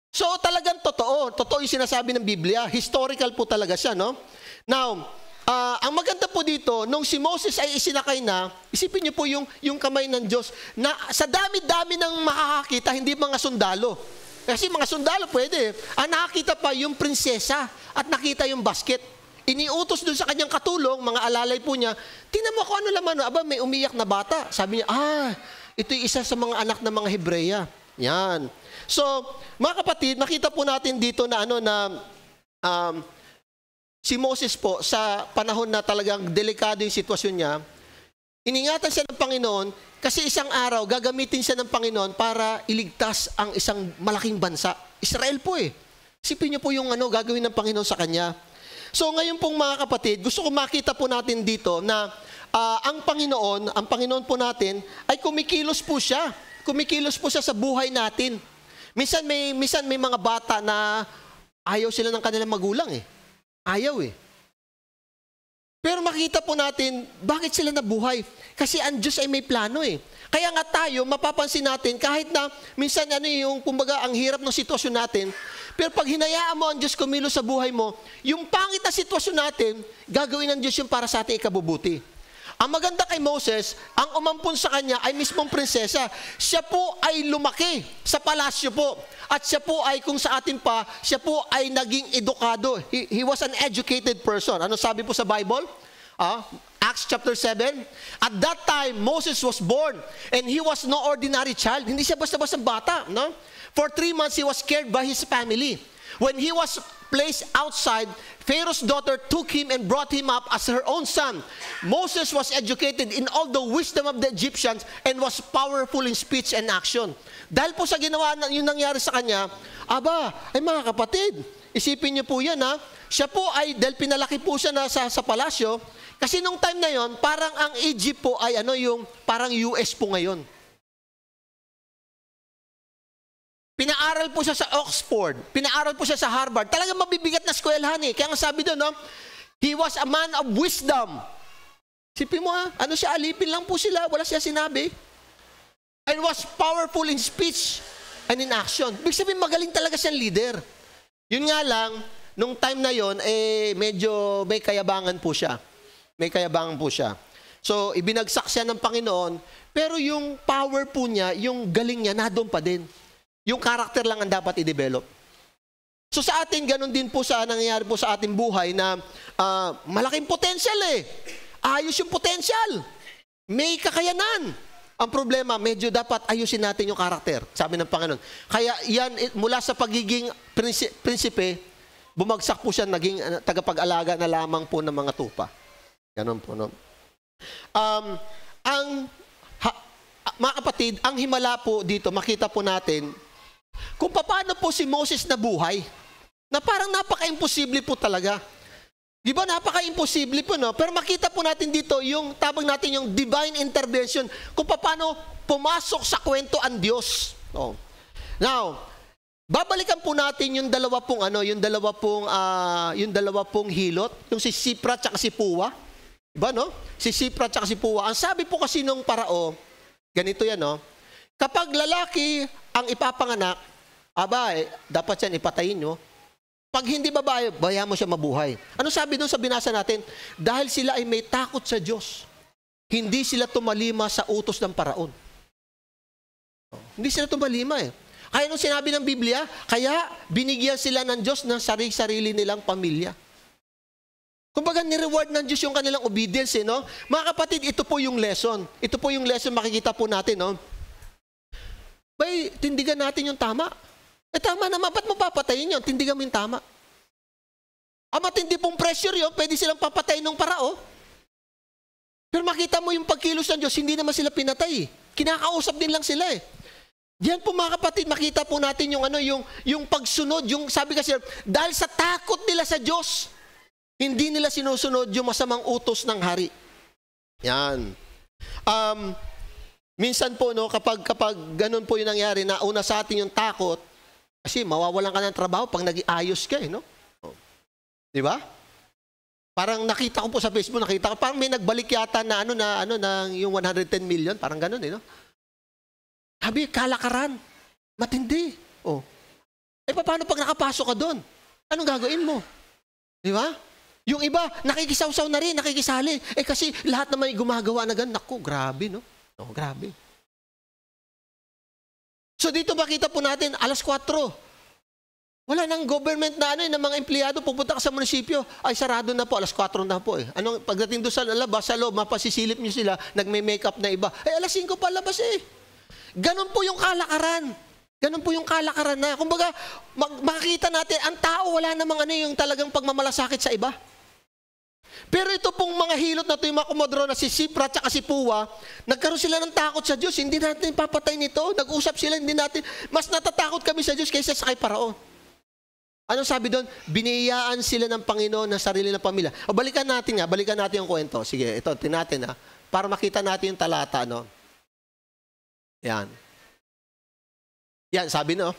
So talagang totoo yung sinasabi ng Biblia. Historical po talaga siya, no? Now, ang maganda po dito, nung si Moses ay isinakay na, isipin niyo po yung kamay ng Diyos, na sa dami-dami ng makakakita, hindi mga sundalo. Kasi mga sundalo pwede. Ang nakakita pa yung prinsesa at nakita yung basket. Iniutos dun sa kanyang katulong, mga alalay po niya, tingnan mo kung ano laman, aba may umiyak na bata. Sabi niya, ito'y isa sa mga anak ng mga Hebreya. Yan. So, mga kapatid, makita po natin dito na si Moses po, sa panahon na talagang delikado yung sitwasyon niya, iningatan siya ng Panginoon kasi isang araw gagamitin siya ng Panginoon para iligtas ang isang malaking bansa. Israel po eh. Isipin niyo po yung gagawin ng Panginoon sa kanya. So ngayon pong mga kapatid, gusto ko makita po natin dito na ang Panginoon po natin ay kumikilos po siya. Kumikilos po siya sa buhay natin. Minsan may mga bata na ayaw sila ng kanilang magulang eh. Ayaw eh. Pero makita po natin, bakit sila nabuhay? Kasi ang Diyos ay may plano eh. Kaya nga tayo, mapapansin natin, kahit na minsan kumbaga, ang hirap ng sitwasyon natin, pero pag hinayaan mo ang Diyos kumilos sa buhay mo, yung pangit na sitwasyon natin, gagawin ng Diyos yung para sa ating ikabubuti. Ang maganda kay Moses, ang umampun sa kanya ay mismong prinsesa. Siya po ay lumaki sa palasyo po. At siya po ay, kung sa atin pa, siya po ay naging edukado. He was an educated person. Ano sabi po sa Bible? Acts chapter 7. At that time, Moses was born and he was no ordinary child. Hindi siya basta-basta bata. No? For 3 months, he was cared by his family. When he was placed outside, Pharaoh's daughter took him and brought him up as her own son. Moses was educated in all the wisdom of the Egyptians and was powerful in speech and action. Dahil po sa ginawa yung nangyari sa kanya, ay mga kapatid, isipin niyo po yan siya po ay, dahil pinalaki po siya sa palasyo, kasi nung time na yon, parang ang Egypt po ay parang US po ngayon. Pinaaral po siya sa Oxford. Pinaaral po siya sa Harvard. Talagang mabibigat na eskwelahan eh. Kaya nga sabi doon, he was a man of wisdom. Sipin mo siya, alipin lang po sila. Wala siya sinabi. And was powerful in speech and in action. Ibig sabihin, magaling talaga siyang leader. Yun nga lang, nung time na yon, medyo may kayabangan po siya. May kayabangan po siya. So, ibinagsak siya ng Panginoon, pero yung power po niya, yung galing niya, nadon pa din. Yung karakter lang ang dapat i-develop. So sa atin, ganun din po nangyayari po sa ating buhay na malaking potential eh. Ayos yung potential. May kakayanan. Ang problema, medyo dapat ayusin natin yung karakter, sabi ng Panginoon. Kaya yan, mula sa pagiging prinsipe, bumagsak po siya, naging tagapag-alaga na lamang po ng mga tupa. Ganun po, no? Mga kapatid, ang himala po dito, makita po natin, kung paano po si Moses nabuhay, na parang napaka-imposible po talaga. Di ba napaka-imposible po, no? Pero makita po natin dito yung, tawag natin yung divine intervention, kung paano pumasok sa kwento ang Diyos. Oh. Now, babalikan po natin yung dalawa pong hilot, yung si Sipra at si Puwa. Diba, no? Si Sipra at si Puwa. Ang sabi po kasi nung parao, ganito yan, no? Kapag lalaki ang ipapanganak, dapat yan ipatayin nyo. Pag hindi babae, bayaan mo siya mabuhay. Ano sabi doon sa binasa natin? Dahil sila ay may takot sa Diyos. Hindi sila tumalima sa utos ng paraon. Hindi sila tumalima eh. Kaya nung sinabi ng Biblia, kaya binigyan sila ng Diyos ng sarili nilang pamilya. Kumbaga, ni-reward ng Diyos yung kanilang obedience, no? Mga kapatid, ito po yung lesson. Ito po yung lesson makikita po natin, no? Tindigan natin yung tama. Tama naman, ba't mo papatayin yun? Tindigan mo yung tama. Matindi pong pressure yun, pwede silang papatayin ng parao. Pero makita mo yung pagkilos ng Diyos, hindi naman sila pinatay. Kinakausap din lang sila eh. Diyan po mga kapatid, makita po natin yung pagsunod, yung sabi kasi, dahil sa takot nila sa Diyos, hindi nila sinusunod yung masamang utos ng hari. Yan. Minsan po, no, kapag ganun po yung nangyari, na una sa atin yung takot, kasi mawawalan ka ng trabaho pag nag-iayos ka, no? Di ba? Parang nakita ko po sa Facebook, parang may nagbalik yata na yung 110 million, parang ganun, no? Sabi, kalakaran. Matindi. Paano pag nakapasok ka doon? Anong gagawin mo? Di ba? Yung iba, nakikisawsaw na rin, nakikisali. Kasi lahat naman gumagawa na ganun. Naku, grabe, no? Oh, grabe. So dito makita po natin, 4:00. Wala nang government na ng mga empleyado, pupunta ka sa munisipyo, ay sarado na po, 4:00 na po eh. Pagdating doon sa labas, sa loob, mapasisilip nyo sila, nagme-makeup na iba. 5:00 pa labas eh. Ganon po yung kalakaran. Ganon po yung kalakaran na. Kumbaga, makikita natin, ang tao wala namang yung talagang pagmamalasakit sa iba. Pero ito pong mga hilot na ito, yung mga Komodoro na si Sipra at si Puwa, nagkaroon sila ng takot sa Diyos. Hindi natin papatay nito. Nag-usap sila, hindi natin. Mas natatakot kami sa Diyos kaysa sa kay Paraon. Anong sabi doon? Biniyayaan sila ng Panginoon ng sarili ng pamilya. O balikan natin yung kwento. Sige, ito, tinatin para makita natin yung talata, no? Yan. Yan, sabi no?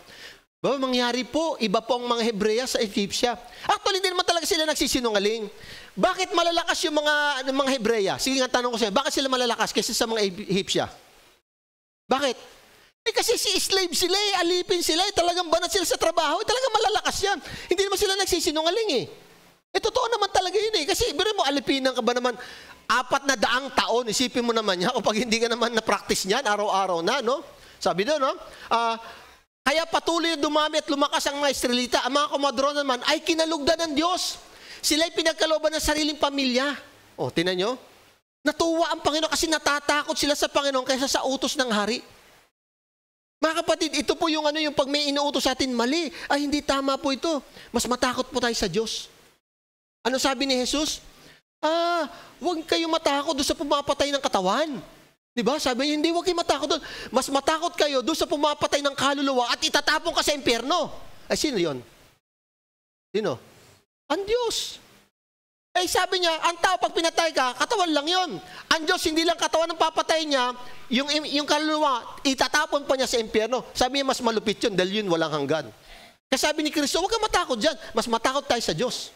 Mangyari po, iba po ang mga Hebreya sa Egyptia. Actually, hindi naman talaga sila nagsisinungaling. Bakit malalakas yung mga Hebreya? Sige nga, tanong ko sa'yo, bakit sila malalakas kaysa sa mga Egyptia? Bakit? Kasi slave sila alipin sila talagang banat sila sa trabaho, talagang malalakas yan. Hindi naman sila nagsisinungaling totoo naman talaga yun Kasi, biro mo, alipinan ka ba naman 400 taon, isipin mo naman yan, o pag hindi ka naman na-practice niyan, araw-araw na, no? Sabi doon, no? Kaya patuloy na dumami at lumakas ang mga Israelita. Ang mga Komodoro naman ay kinalugdan ng Diyos. Sila'y pinagkalooban ng sariling pamilya. O, tinan nyo? Natuwa ang Panginoon kasi natatakot sila sa Panginoon kaysa sa utos ng hari. Mga kapatid, ito po yung yung pag may inuutos sa atin, mali. Ay, hindi tama po ito. Mas matakot po tayo sa Diyos. Ano sabi ni Jesus? Huwag kayong matakot doon sa pumapatay ng katawan. Diba? Sabi niya, hindi, huwag kayong matakot doon. Mas matakot kayo doon sa pumapatay ng kaluluwa at itatapon ka sa impyerno. Ay, sino yun? Sino? Ang Diyos. Sabi niya, ang tao pag pinatay ka, katawan lang yon. Ang Diyos, hindi lang katawan ng papatay niya, yung kaluluwa, itatapon pa niya sa impyerno. Sabi niya, mas malupit yun, dahil yun walang hanggan. Kaya sabi ni Kristo, huwag kang matakot dyan. Mas matakot tayo sa Diyos.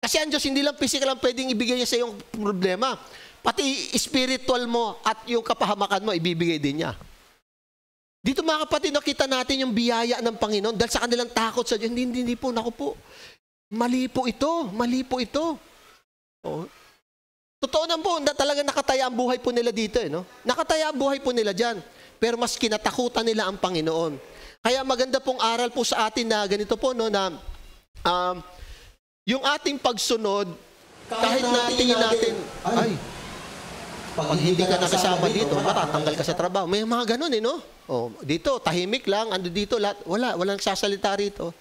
Kasi ang Diyos, hindi lang physical ang pwedeng ibigay niya sa iyong problema. Pati spiritual mo at yung kapahamakan mo, ibibigay din niya. Dito mga kapatid, nakita natin yung biyaya ng Panginoon dahil sa kanilang takot sa Diyos. Hindi po, naku po. Mali po ito. Oh. Totoo naman po, talaga nakataya ang buhay po nila dito. No? Nakataya ang buhay po nila dyan. Pero mas kinatakutan nila ang Panginoon. Kaya maganda pong aral po sa atin na ganito po, no, na yung ating pagsunod, kahit na tingin natin, pag hindi ka nakasama dito, matatanggal ka sa trabaho. May mga ganun no? Oh, dito, tahimik lang, ando dito, lahat, walang nagsasalita rito.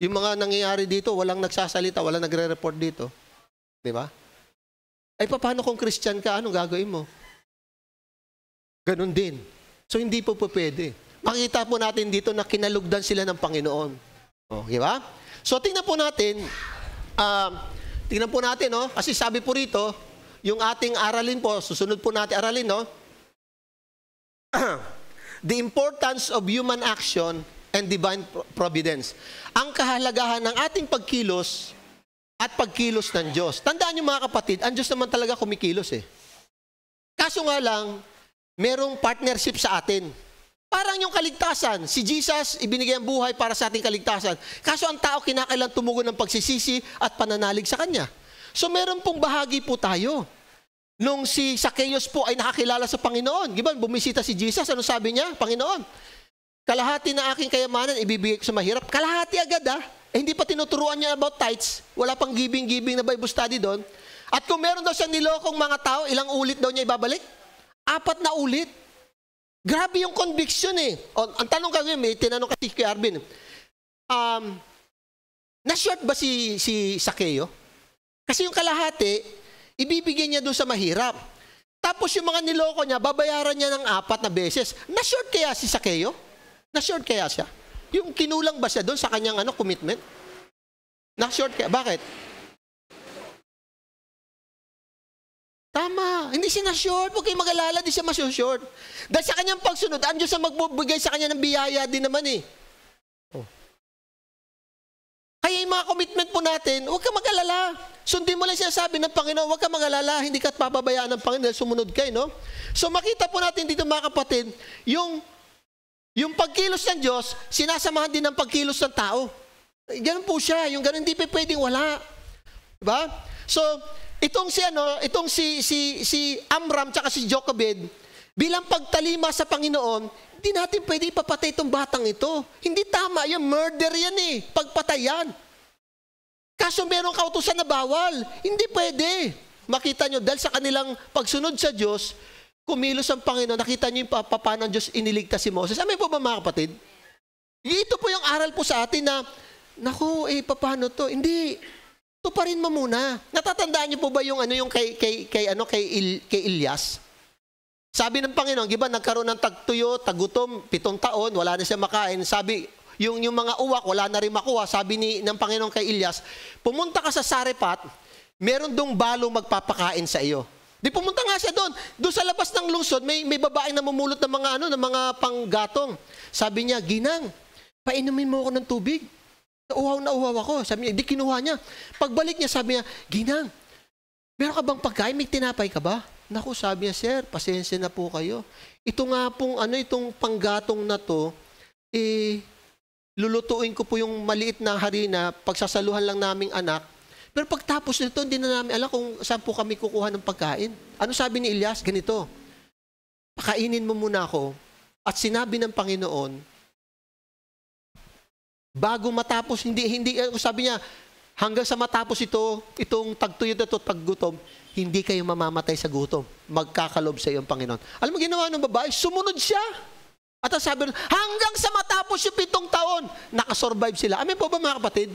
Yung mga nangyayari dito, walang nagsasalita, walang nagre-report dito. Di ba? Paano kung Christian ka, anong gagawin mo? Ganun din. So, hindi po pwede. Makita po natin dito na kinalugdan sila ng Panginoon. Oh, di ba? So, tingnan po natin, no? Kasi sabi po rito, yung ating aralin po, susunod po natin aralin, no? The importance of human action and divine providence. Ang kahalagahan ng ating pagkilos at pagkilos ng Diyos. Tandaan niyo mga kapatid, ang Diyos naman talaga kumikilos Kaso nga lang, merong partnership sa atin. Parang yung kaligtasan, si Jesus ibinigay ang buhay para sa ating kaligtasan. Kaso ang tao kinakailangan tumugon ng pagsisisi at pananalig sa Kanya. So meron pong bahagi po tayo. Nung si Zacchaeus po ay nakakilala sa Panginoon. Diba? Bumisita si Jesus, ano sabi niya? Panginoon, kalahati na aking kayamanan ibibigay ko sa mahirap. Kalahati agad hindi pa tinuturuan niya about tithes. Wala pang giving na Bible study doon. At kung meron daw siyang nilokong mga tao, ilang ulit daw niya ibabalik? 4 na ulit. Grabe yung conviction ang tanong ka ngayon, may tinanong kasi kay Arvin, na-short ba si Zacchaeus? Kasi yung kalahati, ibibigay niya doon sa mahirap. Tapos yung mga niloko niya, babayaran niya ng 4 na beses. Na-short kaya si Zacchaeus? Na-short kaya siya? Yung kinulang ba siya doon sa kanyang commitment? Na-short kaya? Bakit? Tama. Hindi siya na-short. Huwag kayong mag-alala, di siya mas-short. Dahil sa kanyang pagsunod, ang Diyos ang magbibigay sa kanya ng biyaya din naman Kaya yung mga commitment po natin, huwag kang mag-alala. Sundin mo lang siya sabi ng Panginoon, huwag kang mag-alala, hindi ka pababayaan ng Panginoon dahil sumunod kayo, no? So makita po natin dito mga kapatid, yung pagkilos ng Diyos, sinasamahan din ng pagkilos ng tao. Ganun po siya. Yung ganun, hindi pa pwedeng wala. Diba? So, itong si Amram tsaka si Jochebed, bilang pagtalima sa Panginoon, hindi natin pwede ipapatay itong batang ito. Hindi tama yan, murder yan eh, pagpatayan. Kaso merong kautusan na bawal, hindi pwede. Makita nyo, dahil sa kanilang pagsunod sa Diyos, kumilos ang Panginoon, nakita nyo yung paano ng Diyos iniligtas si Moses. Amen po ba mga kapatid? Ito po yung aral po sa atin na, naku, paano to? Hindi, tuparin mo muna. Natatandaan niyo po ba yung kay Ilyas? Sabi ng Panginoon, giba nagkaroon ng tagtuyo, tagutom, 7 taon, wala na siya makain. Sabi, yung mga uwak, wala na rin makuha. Sabi ng Panginoon kay Ilyas, pumunta ka sa Sarepat, meron dong balo magpapakain sa iyo. Di pumunta nga siya doon. Doon sa labas ng lungsod, may babaeng namumulot ng mga panggatong. Sabi niya, Ginang, painumin mo ako ng tubig. Nauhaw na uhaw ako. Sabi niya, di kinuha niya. Pagbalik niya, sabi niya, Ginang, meron ka bang pagkain? May tinapay ka ba? Naku, sabi niya, sir, pasensya na po kayo. Ito nga pong, itong panggatong na to, lulutuin ko po yung maliit na harina, pagsasaluhan lang naming anak. Pero pagtapos nito, hindi na namin alam kung saan po kami kukuha ng pagkain. Ano sabi ni Ilyas? Ganito, pakainin mo muna ako. At sinabi ng Panginoon, bago matapos, sabi niya, hanggang sa matapos itong tagtuyod na ito, taggutom, hindi kayo mamamatay sa gutom. Magkakalob sa iyong Panginoon. Alam mo ginawa ng babae? Sumunod siya. At ang sabi, hanggang sa matapos yung 7 taon, nakasurvive sila. Amen po ba mga kapatid?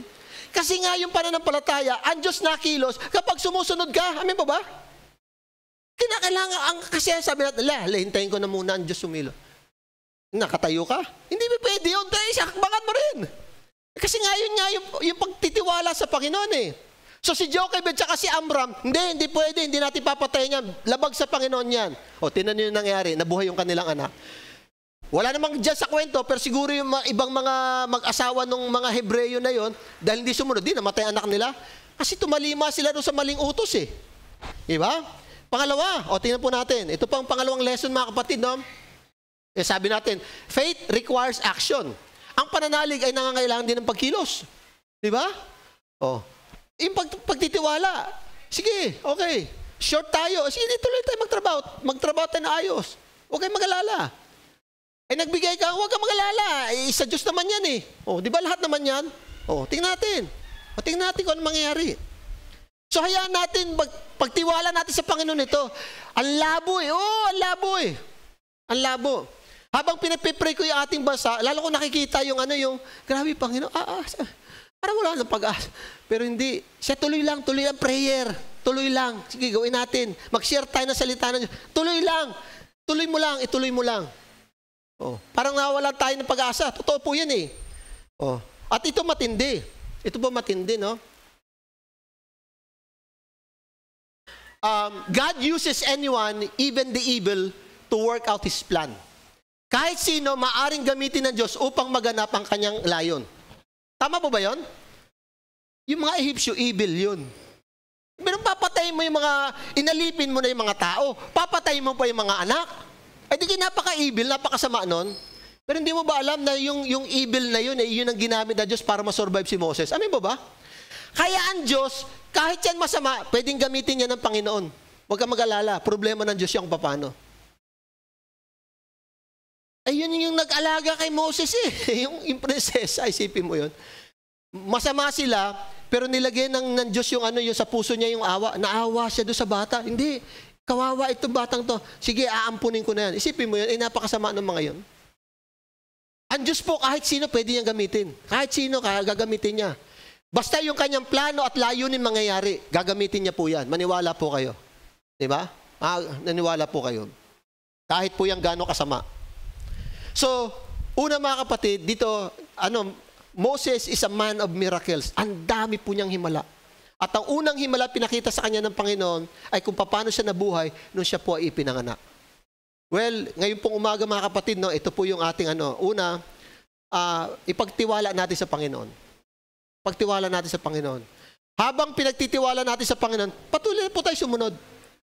Kasi nga yung pananampalataya, ang Diyos nakilos kapag sumusunod ka. Amen po ba? Kinakailangan, kasi sabi natin, hintayin ko na muna ang Diyos sumilo. Nakatayo ka? Hindi ba pwede yun? Sakbangan mo rin. Kasi nga yung pagtitiwala sa Panginoon eh. So si Jochebed at si Amram, hindi pwede, hindi natin papatayin yan. Labag sa Panginoon yan. O, tinan nyo yung nangyari, nabuhay yung kanilang anak. Wala namang dyan sa kwento, pero siguro yung ibang mga mag-asawa ng mga Hebreyo na yon, dahil hindi sumunod, di namatay anak nila. Kasi tumalima sila doon sa maling utos eh. Diba? Pangalawa, tingnan po natin. Ito pang pangalawang lesson mga kapatid, no? Sabi natin, faith requires action. Ang pananalig ay nangangailangan din ng pagkilos. Diba? Yung pagtitiwala. Sige, okay. Short tayo. Sige, tuloy tayo magtrabaho. Magtrabaho tayo na ayos. Huwag kayong mag-alala. Nagbigay ka, huwag kang mag-alala. Sa Diyos naman yan eh. Di ba lahat naman yan? Tingnan natin. Tingnan natin kung ano mangyayari. So, hayaan natin, pagtiwala natin sa Panginoon ito. Ang labo eh. Ang labo eh. Ang labo. Habang pinapipray ko yung ating bansa, lalo ko nakikita yung grabe Panginoon, parang wala ng pag-asa. Pero hindi, siya tuloy lang prayer. Tuloy lang. Sige, gawin natin. Mag-share tayo ng salita ng Diyos. Tuloy lang. Tuloy mo lang, ituloy mo lang. Parang nawala tayo ng pag-asa. Totoo po yan eh. At ito matindi. Ito po matindi, no? God uses anyone, even the evil, to work out His plan. Kahit sino, maaring gamitin ng Diyos upang maganap ang kanyang layon. Tama po ba yun? Yung mga Ehipsyo, evil yun. Pero papatayin mo yung inalipin mo na yung mga tao. Papatayin mo pa yung mga anak. Ay di napaka-evil, napakasama nun. Pero hindi mo ba alam na yung evil na yun, yun ang ginamit na Diyos para masurvive si Moses? Amin po ba? Kaya ang Diyos, kahit yan masama, pwedeng gamitin niya ng Panginoon. Huwag kang mag-alala, problema ng Diyos yung paano. Ayun yung nag-alaga kay Moses eh. yung prinsesa, isipin mo yun. Masama sila, pero nilagay ng Diyos yung sa puso niya yung awa. Naawa siya doon sa bata. Hindi, kawawa itong batang to. Sige, aampunin ko na yan. Isipin mo yun, napakasama ng mga yun. Ang Diyos po, kahit sino pwede niyang gamitin. Kahit sino, gagamitin niya. Basta yung kanyang plano at layunin mangyayari, gagamitin niya po yan. Maniwala po kayo. Diba? Naniwala po kayo. Kahit po yung gano'ng kasama. So, una mga kapatid, dito, Moses is a man of miracles. Ang dami po niyang himala. At ang unang himala pinakita sa kanya ng Panginoon ay kung paano siya nabuhay nung siya po ay ipinanganak. Well, ngayon pong umaga mga kapatid, no, ito po yung ating una, ipagtiwala natin sa Panginoon. Pagtiwala natin sa Panginoon. Habang pinagtitiwala natin sa Panginoon, patuloy po tayo sumunod.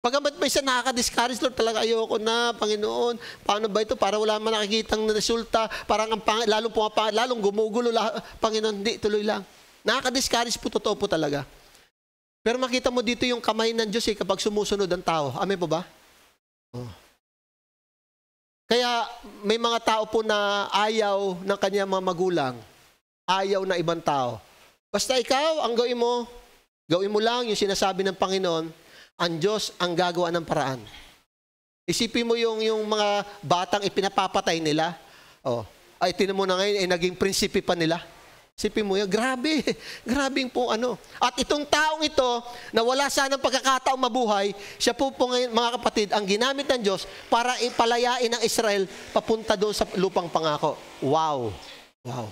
Pagamat may isa nakaka-discourage, Lord, talaga ayoko na, Panginoon, paano ba ito? Para wala man nakikitang resulta, parang lalong gumugulo, Panginoon, hindi, tuloy lang. Nakaka-discourage po, totoo po talaga. Pero makita mo dito yung kamay ng Diyos kapag sumusunod ang tao. Amen po ba? Oh. Kaya may mga tao po na ayaw ng kanyang mga magulang. Ayaw na ibang tao. Basta ikaw, ang gawin mo lang yung sinasabi ng Panginoon, ang Diyos ang gagawa ng paraan. Isipin mo yung mga batang ipinapapatay nila. Oh, ay tinan mo na ngayon, naging prinsipe pa nila. Isipin mo yan, grabe. Grabing po ano. At itong taong ito, na wala sanang pagkakataong mabuhay, siya po ngayon, mga kapatid, ang ginamit ng Diyos para ipalayain ang Israel papunta doon sa lupang pangako. Wow. Wow.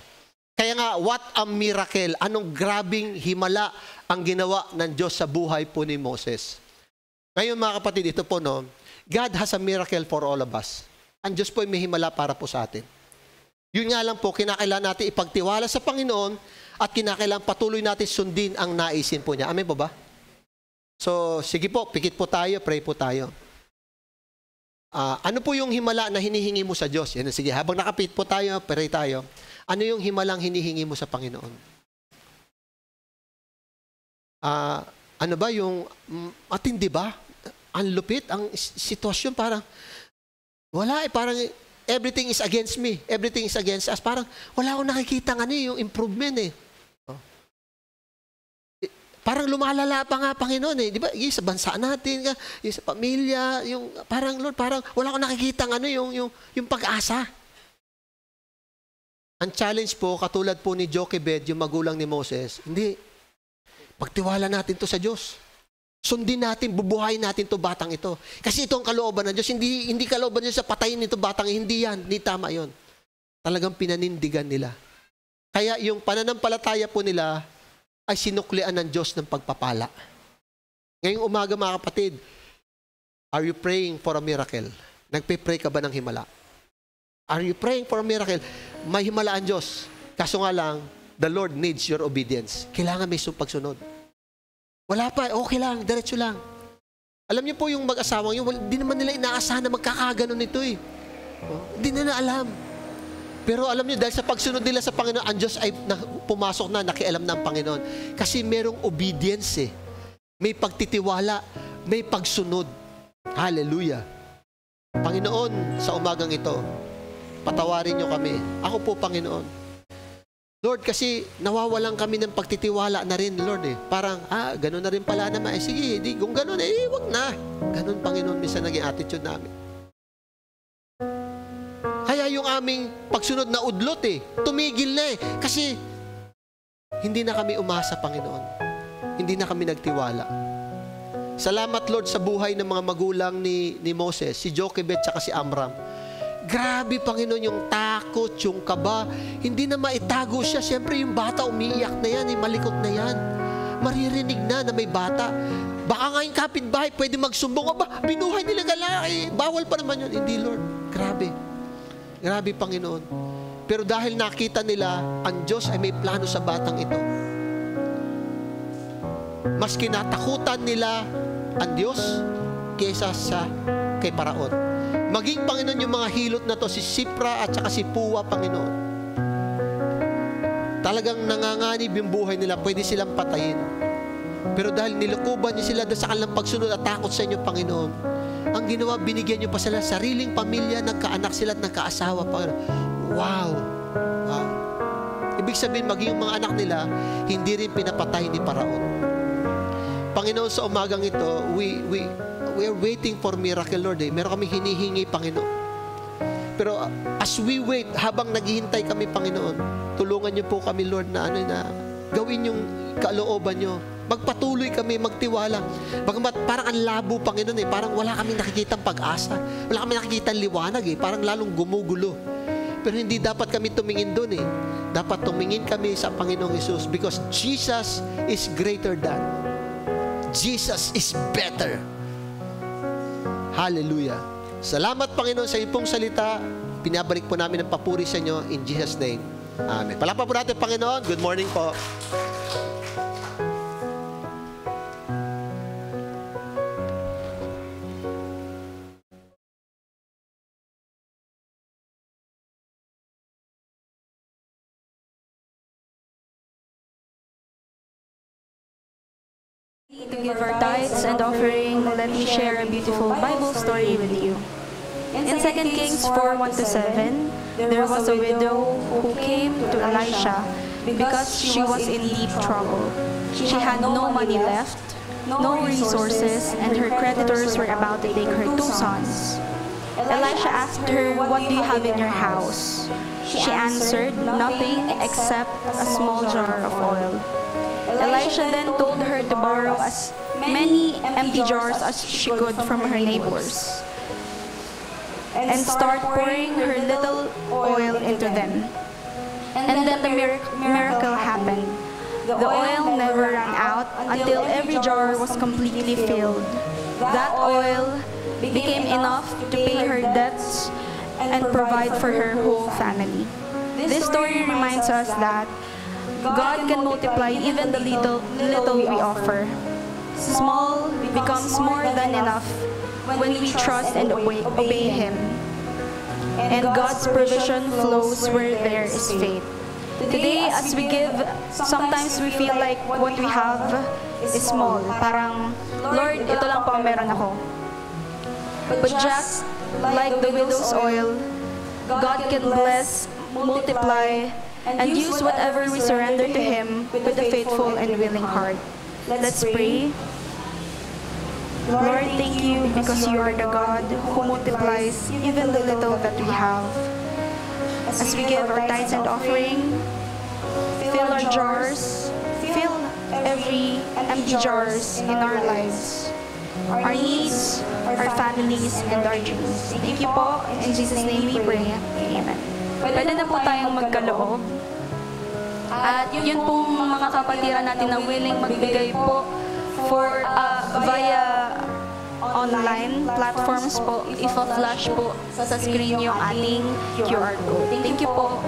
Kaya nga, what a miracle. Anong grabing himala ang ginawa ng Diyos sa buhay po ni Moses. Ngayon mga kapatid, ito po no, God has a miracle for all of us. Ang Diyos po ay may himala para po sa atin. Yun nga lang po, kinakailangan natin ipagtiwala sa Panginoon at kinakailangan patuloy natin sundin ang naisin po niya. Amen po ba? So, sige po, pikit po tayo, pray po tayo. Ano po yung himala na hinihingi mo sa Diyos? Yan, sige, habang nakapit po tayo, pray tayo. Ano yung himalang hinihingi mo sa Panginoon? Ano ba yung, matindi ba? Ang lupit, ang sitwasyon parang, wala parang, everything is against me. Everything is against us. Parang wala akong nakikita yung improvement Oh. Parang lumalala pa nga, Panginoon Di ba? Yung sa bansa natin, yung sa pamilya, yung parang Lord, parang wala akong nakikita yung pag-asa. Ang challenge po, katulad po ni Jochebed, yung magulang ni Moses, hindi. Pagtiwala natin to sa Diyos. Sundin natin, bubuhayin natin to batang ito. Kasi ito ang kalooban ng Diyos. Hindi kalooban Diyos sa patayin nito batang. Hindi yan. Hindi tama yon. Talagang pinanindigan nila. Kaya yung pananampalataya po nila ay sinuklian ng Diyos ng pagpapala. Ngayong umaga mga kapatid, are you praying for a miracle? Nagpe-pray ka ba ng himala? Are you praying for a miracle? May himala ang Diyos. Kaso nga lang, the Lord needs your obedience. Kailangan may pagsunod. Wala pa, okay lang, diretso lang. Alam niyo po yung mag-asawang yun, hindi naman nila inaasahan na magkakaganon nito Hindi na alam. Pero alam niyo, dahil sa pagsunod nila sa Panginoon, ang Diyos ay pumasok na, nakialam na ang Panginoon. Kasi merong obedience May pagtitiwala, may pagsunod. Hallelujah. Panginoon, sa umagang ito, patawarin niyo kami. Ako po, Panginoon. Lord, kasi nawawalan kami ng pagtitiwala na rin, Lord Parang, ganun na rin pala naman. Sige, kung ganun, wag na. Ganun, Panginoon, minsan naging attitude namin. Kaya yung aming pagsunod na udlot tumigil na Kasi, hindi na kami umasa, Panginoon. Hindi na kami nagtiwala. Salamat, Lord, sa buhay ng mga magulang ni Moses, si Jochebed, at si Amram. Grabe, Panginoon, yung takot, yung kaba. Hindi na maitago siya. Siyempre, yung bata umiiyak na yan, malikot na yan. Maririnig na may bata. Baka nga yung kapitbahay, pwede magsumbong. Binuhay nila lalaki. Bawal pa naman yun. Hindi, Lord. Grabe. Grabe, Panginoon. Pero dahil nakita nila, ang Diyos ay may plano sa batang ito. Mas kinatakutan nila ang Diyos kaysa kay Paraon. Maging, Panginoon, yung mga hilot na to, si Sipra at saka si Puwa, Panginoon. Talagang nanganganib yung buhay nila, pwede silang patayin. Pero dahil nilukuban niyo sila sa kanilang pagsunod at takot sa inyo, Panginoon, ang ginawa, binigyan niyo pa sila sariling pamilya, nagkaanak sila at nagkaasawa, Panginoon. Wow! Wow! Ibig sabihin, maging yung mga anak nila, hindi rin pinapatay ni Paraon. Panginoon, sa umagang ito, we are waiting for miracle, Lord Meron kami hinihingi, Panginoon. Pero as we wait, habang naghihintay kami, Panginoon, tulungan niyo po kami, Lord, na gawin yung kalooban niyo. Magpatuloy kami, magtiwala. Bagamat parang ang labo, Panginoon parang wala kaming nakikitang pag-asa. Wala kaming nakikitang liwanag parang lalong gumugulo. Pero hindi dapat kami tumingin doon Dapat tumingin kami sa Panginoong Jesus because Jesus is greater than. Jesus is better. Hallelujah. Salamat, Panginoon, sa iyong salita. Pinabalik po namin ang papuri sa inyo in Jesus' name. Amen. Palakpakan po natin, Panginoon. Good morning po. To give our tithes and offering, let me share a beautiful Bible story with you. In 2 Kings 4:1-7, there was a widow who came to Elisha because she was in deep trouble. She had no money left, no resources, and her creditors were about to take her 2 sons. Elisha asked her, "What do you have in your house?" She answered, "Nothing except a small jar of oil." Elisha then told her to borrow as many empty jars as she could from her neighbors and start pouring her little oil into them. And then the miracle happened. The oil never ran out until every jar was completely filled. That oil became enough to pay her debts and provide for her whole family. This story reminds us that God can multiply even the little we offer. Small becomes more than enough when we trust and obey Him. And God's provision flows where there is faith. Today, as we give, sometimes we feel like what we have is small. Parang, Lord, ito lang po ang meron ako. But just like the widow's oil, God can bless, multiply, and use whatever we surrender to Him with a faithful and willing heart. Let's pray. Lord, thank you because you are the God who multiplies even the little that we have. As we give our tithes and offering, fill our jars, fill every empty jars in our lives, our needs, our families, and our dreams. Thank you po. In Jesus' name we pray. Amen. Pwede na po tayong magkaloob. At yun pong mga kapatiran natin na willing magbigay po for via online platforms po, i-flash po sa screen yung ating QR code. Thank you po.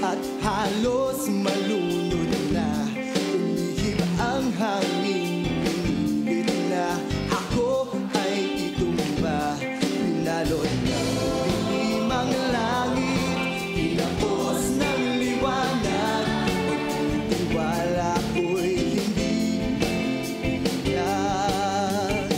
At halos malunod na, umihip ang hangin, pinilit na ako ay itumba. Pinalot ng limang langit, tinapos ng liwanag, pagtitiwala ko'y hindi pinag.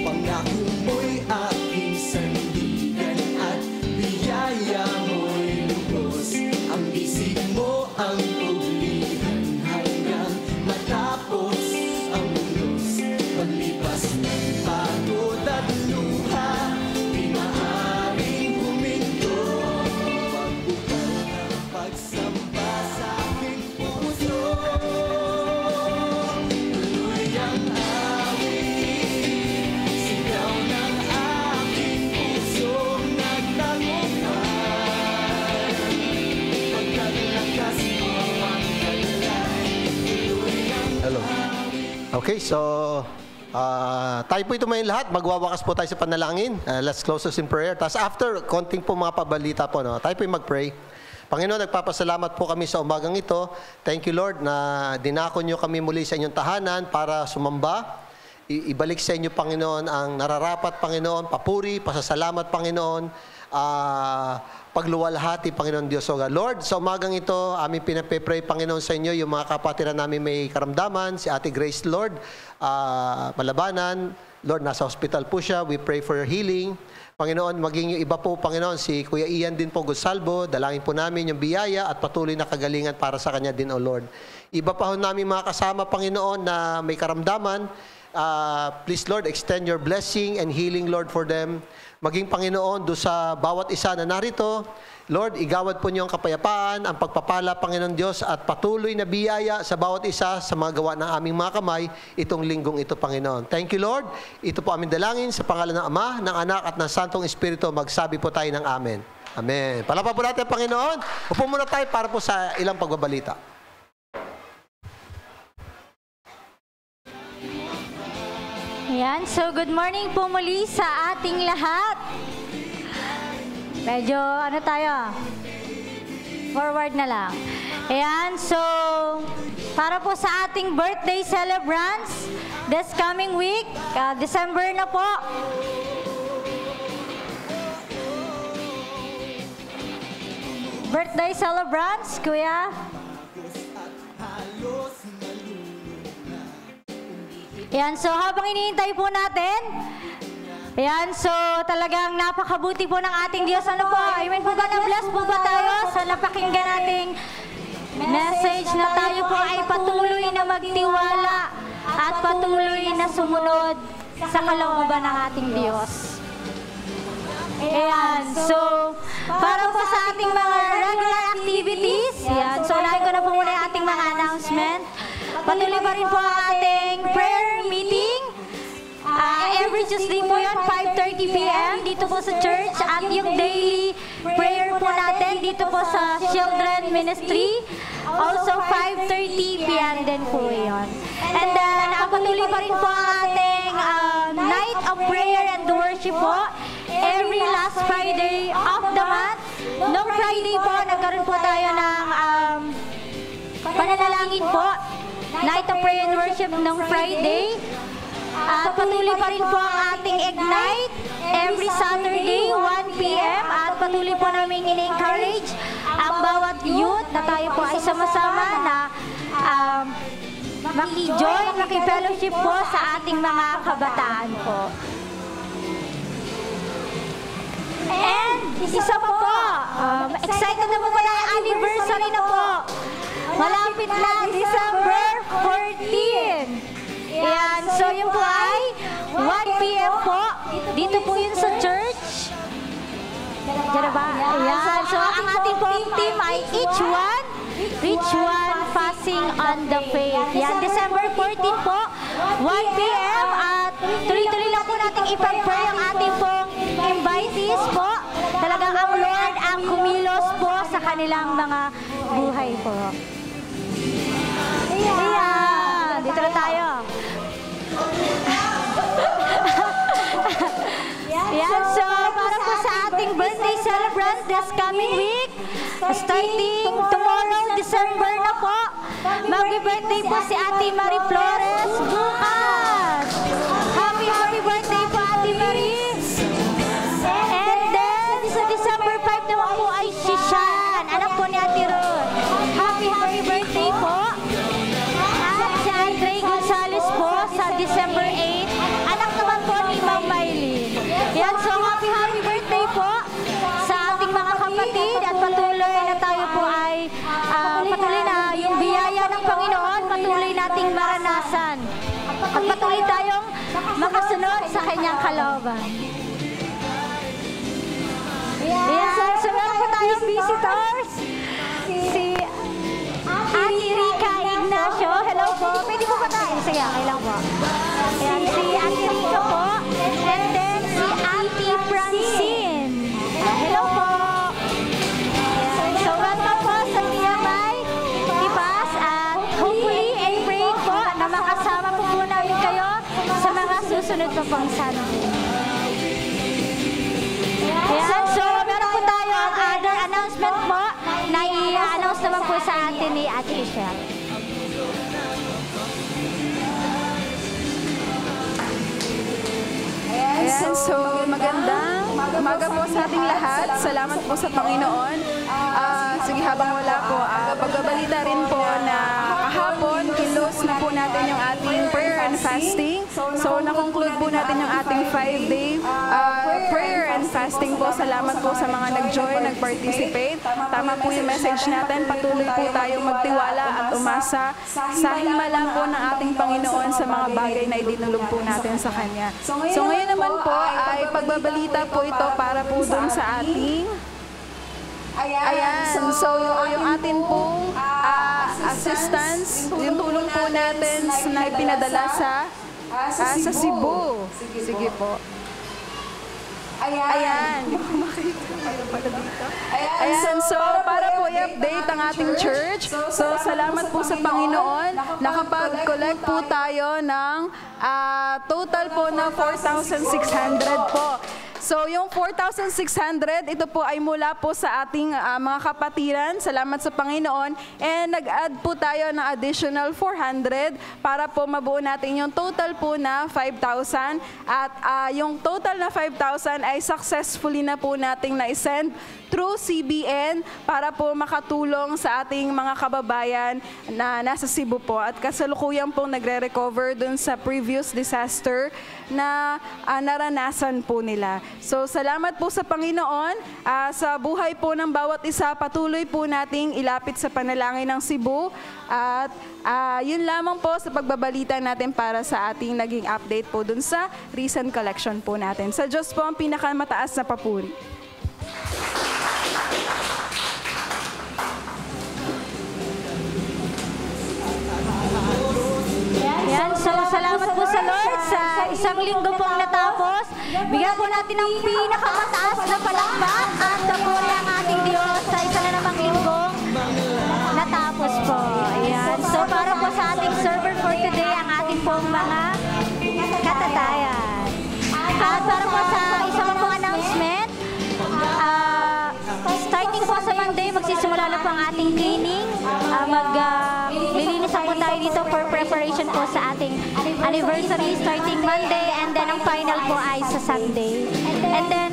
Pangako mo'y aking sandigan at biyaya mo'y lubos. Ang isip mo ang uglihan hanggang matapos ang ulos. Paglipas ng pagod at luha, di maaaring huminto. Pagbukal ng pagsamba sa aking puso, tuloy ang awit, sigaw ng aking pusong nagtagumpay. Hello. Okay, so tayo po ito may lahat. Magwawakas po tayo sa panalangin. Let's close us in prayer. Tapos after, konting po mga pabalita po, no? Tayo po yung mag-pray. Panginoon, nagpapasalamat po kami sa umagang ito. Thank you, Lord, na dinako nyo kami muli sa inyong tahanan para sumamba. Ibalik sa inyo, Panginoon, ang nararapat, Panginoon, papuri, pasasalamat, Panginoon, pagluwalhati, Panginoon Diyos. So, Lord, sa umagang ito, aming pinapipray, Panginoon, sa inyo, yung mga kapatiran namin may karamdaman, si Ate Grace, Lord, malabanan, Lord, nasa hospital po siya. We pray for her healing. Panginoon, maging yung iba po, Panginoon, si Kuya Ian din po, Gonsalvo, dalangin po namin yung biyaya at patuloy na kagalingan para sa kanya din, O Lord. Iba pa ho namin mga kasama, Panginoon, na may karamdaman, please Lord, extend your blessing and healing, Lord, for them. Maging Panginoon, doon sa bawat isa na narito, Lord, igawad po niyo ang kapayapaan, ang pagpapala, Panginoon Diyos, at patuloy na biyaya sa bawat isa sa mga gawa ng aming mga kamay itong linggong ito, Panginoon. Thank you, Lord. Ito po aming dalangin sa pangalan ng Ama, ng Anak, at ng Santong Espiritu. Magsabi po tayo ng Amen. Amen. Palapan po natin, Panginoon. Upo muna tayo para po sa ilang pagbabalita. Ayan, so good morning po muli sa ating lahat. Medyo ano tayo, forward na lang. Ayan, so para po sa ating birthday celebrants this coming week, December na po. Birthday celebrants, Kuya. Ayan, so habang iniintay po natin, ayan, so talagang napakabuti po ng ating Diyos. Ano po? Amen po ba? Na-bless po ba tayo sa napakinggan nating message na tayo po ay patuloy na magtiwala at patuloy na sumunod sa kalooban ng ating Diyos. Ayan, so para po sa ating mga regular activities, ayan, so unahin ko na po muna yung ating mga announcement. Patuloy pa rin po ang ating prayer meeting. Every Tuesday po yun, 5:30 p.m. dito po sa church. At yung daily prayer po natin dito po sa Children Ministry. Also 5:30 p.m. din po yun. And then, patuloy pa rin po ang ating night of prayer and worship po. Every last Friday of the month. Noong Friday po, nagkaroon po tayo ng pananalangin po. Night of prayer and worship noong Friday. At patuloy pa rin po ang ating Ignite every Saturday, 1 p.m. At patuloy po namin in-encourage ang bawat youth na tayo po ay sama-sama na maki-join, maki-fellowship po sa ating mga kabataan po. And isa po po, excited na po pala ang anniversary na po. Malapit na, December 14. Ayan, so yun po ay 1 p.m. po. Dito po yun sa church. Diyan ba? Ayan, so ang ating pong team ay each one fasting on the faith. Yan, December 14 po, 1 p.m. At tuloy-tuloy lang po natin ipag-pray ang ating pong invitees po. Talagang ang Lord ang kumilos po sa kanilang mga buhay po. Ayan, dito na tayo. Yan, so para po sa ating birthday celebrant this coming week, starting tomorrow, December na po, mag-birthday po si Ate Marie Flores bukas. Happy birthday po, Ate Marie. And then, sa December 5 naman po ay si Shan, anak po ni Ate Ruth. Happy birthday po. At si Andre Gonzales po sa December 8, anak naman po ni Ma'am Maylin. Yan, so happy birthday po sa ating mga kapatid at patuloy na tayo po ay patuloy na yung biyaya ng Panginoon, patuloy nating maranasan at patuloy tayong makasunod sa kanyang kalooban. Yan, so meron po tayong visitors. Si Ate Rica Ignacio. Hello po. Pwede po ba tayo? Sige, okay lang po. Ayan, si Ate Rica po. And then, si Ate Francine. Hello po. Ayan, so welcome po sa Tiyabay, Tipas. At hopefully and praying po na makasama po namin kayo sa mga susunod pa pang Sunday. Ayan, so meron po tayong other announcement po na i-announce naman po sa atin ni Ate Michelle. Ayan, so magandang umaga po sa ating lahat. Salamat po sa Panginoon. Sige, habang wala po, pagbabalita rin po na kahapon, kinlose na po natin yung ating prayer and fasting. So, na-conclude po natin yung ating 5-day prayer and fasting po. Salamat po sa mga nag-join, nag-participate. Tama po yung message natin. Patuloy po tayong magtiwala at umasa sa himala po ng ating Panginoon sa mga bagay na idinulog po natin sa Kanya. So, ngayon naman po ay pagbabalita po ito para po dun sa ating Ayan, so yung atin pong assistance, yung tulong po natin na ipinadala sa Cebu. Sige po. Ayan. Ayan, so para po i-update ang ating church. So salamat po sa Panginoon. Nakapag-collect po tayo ng total po na 4,600 po. So, yung 4,600, ito po ay mula po sa ating mga kapatiran. Salamat sa Panginoon. And nag-add po tayo ng additional 400 para po mabuo natin yung total po na 5,000. At yung total na 5,000 ay successfully na po nating na-send through CBN para po makatulong sa ating mga kababayan na nasa Cebu po. At kasalukuyan pong nagre-recover dun sa previous disaster na naranasan po nila. So, salamat po sa Panginoon. Sa buhay po ng bawat isa, patuloy po nating ilapit sa panalangin ng Cebu. At yun lamang po sa pagbabalita natin para sa ating naging update po dun sa recent collection po natin. Sa Diyos po ang pinakamataas na papuri. Yan, so salamat po sa Lord sa isang linggo pong natapos. Bigyan po natin ng pinakamataas na palakpak at papuri ang ating Diyos sa isa na namang linggong natapos po. Yan, so para po sa ating server for today, ang ating pong mga katatayan. At para po sa isang pong announcement, starting po sa Monday, magsisimula na po ang ating cleaning. Lilinisan po tayo dito for preparation po sa ating anniversary starting Monday, and then ang final po ay sa Sunday. And then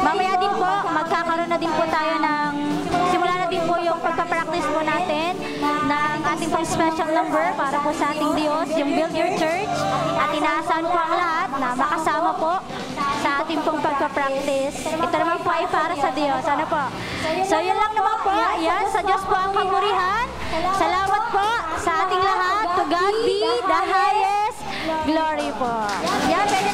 mamaya din po, magkakaroon na din po tayo ng, simula na din po yung pagpa-practice po natin ng ating pong special number para po sa ating Diyos, yung Build Your Church. At inaasahan po ang lahat na makasama po sa ating pong pagpa-practice. Ito naman po ay para sa Diyos. Ano po? So yun lang naman po. Yan, sa Diyos po ang kapurihan. Salamat po sa ating lahat. To God be the highest glory po. Yan, pwede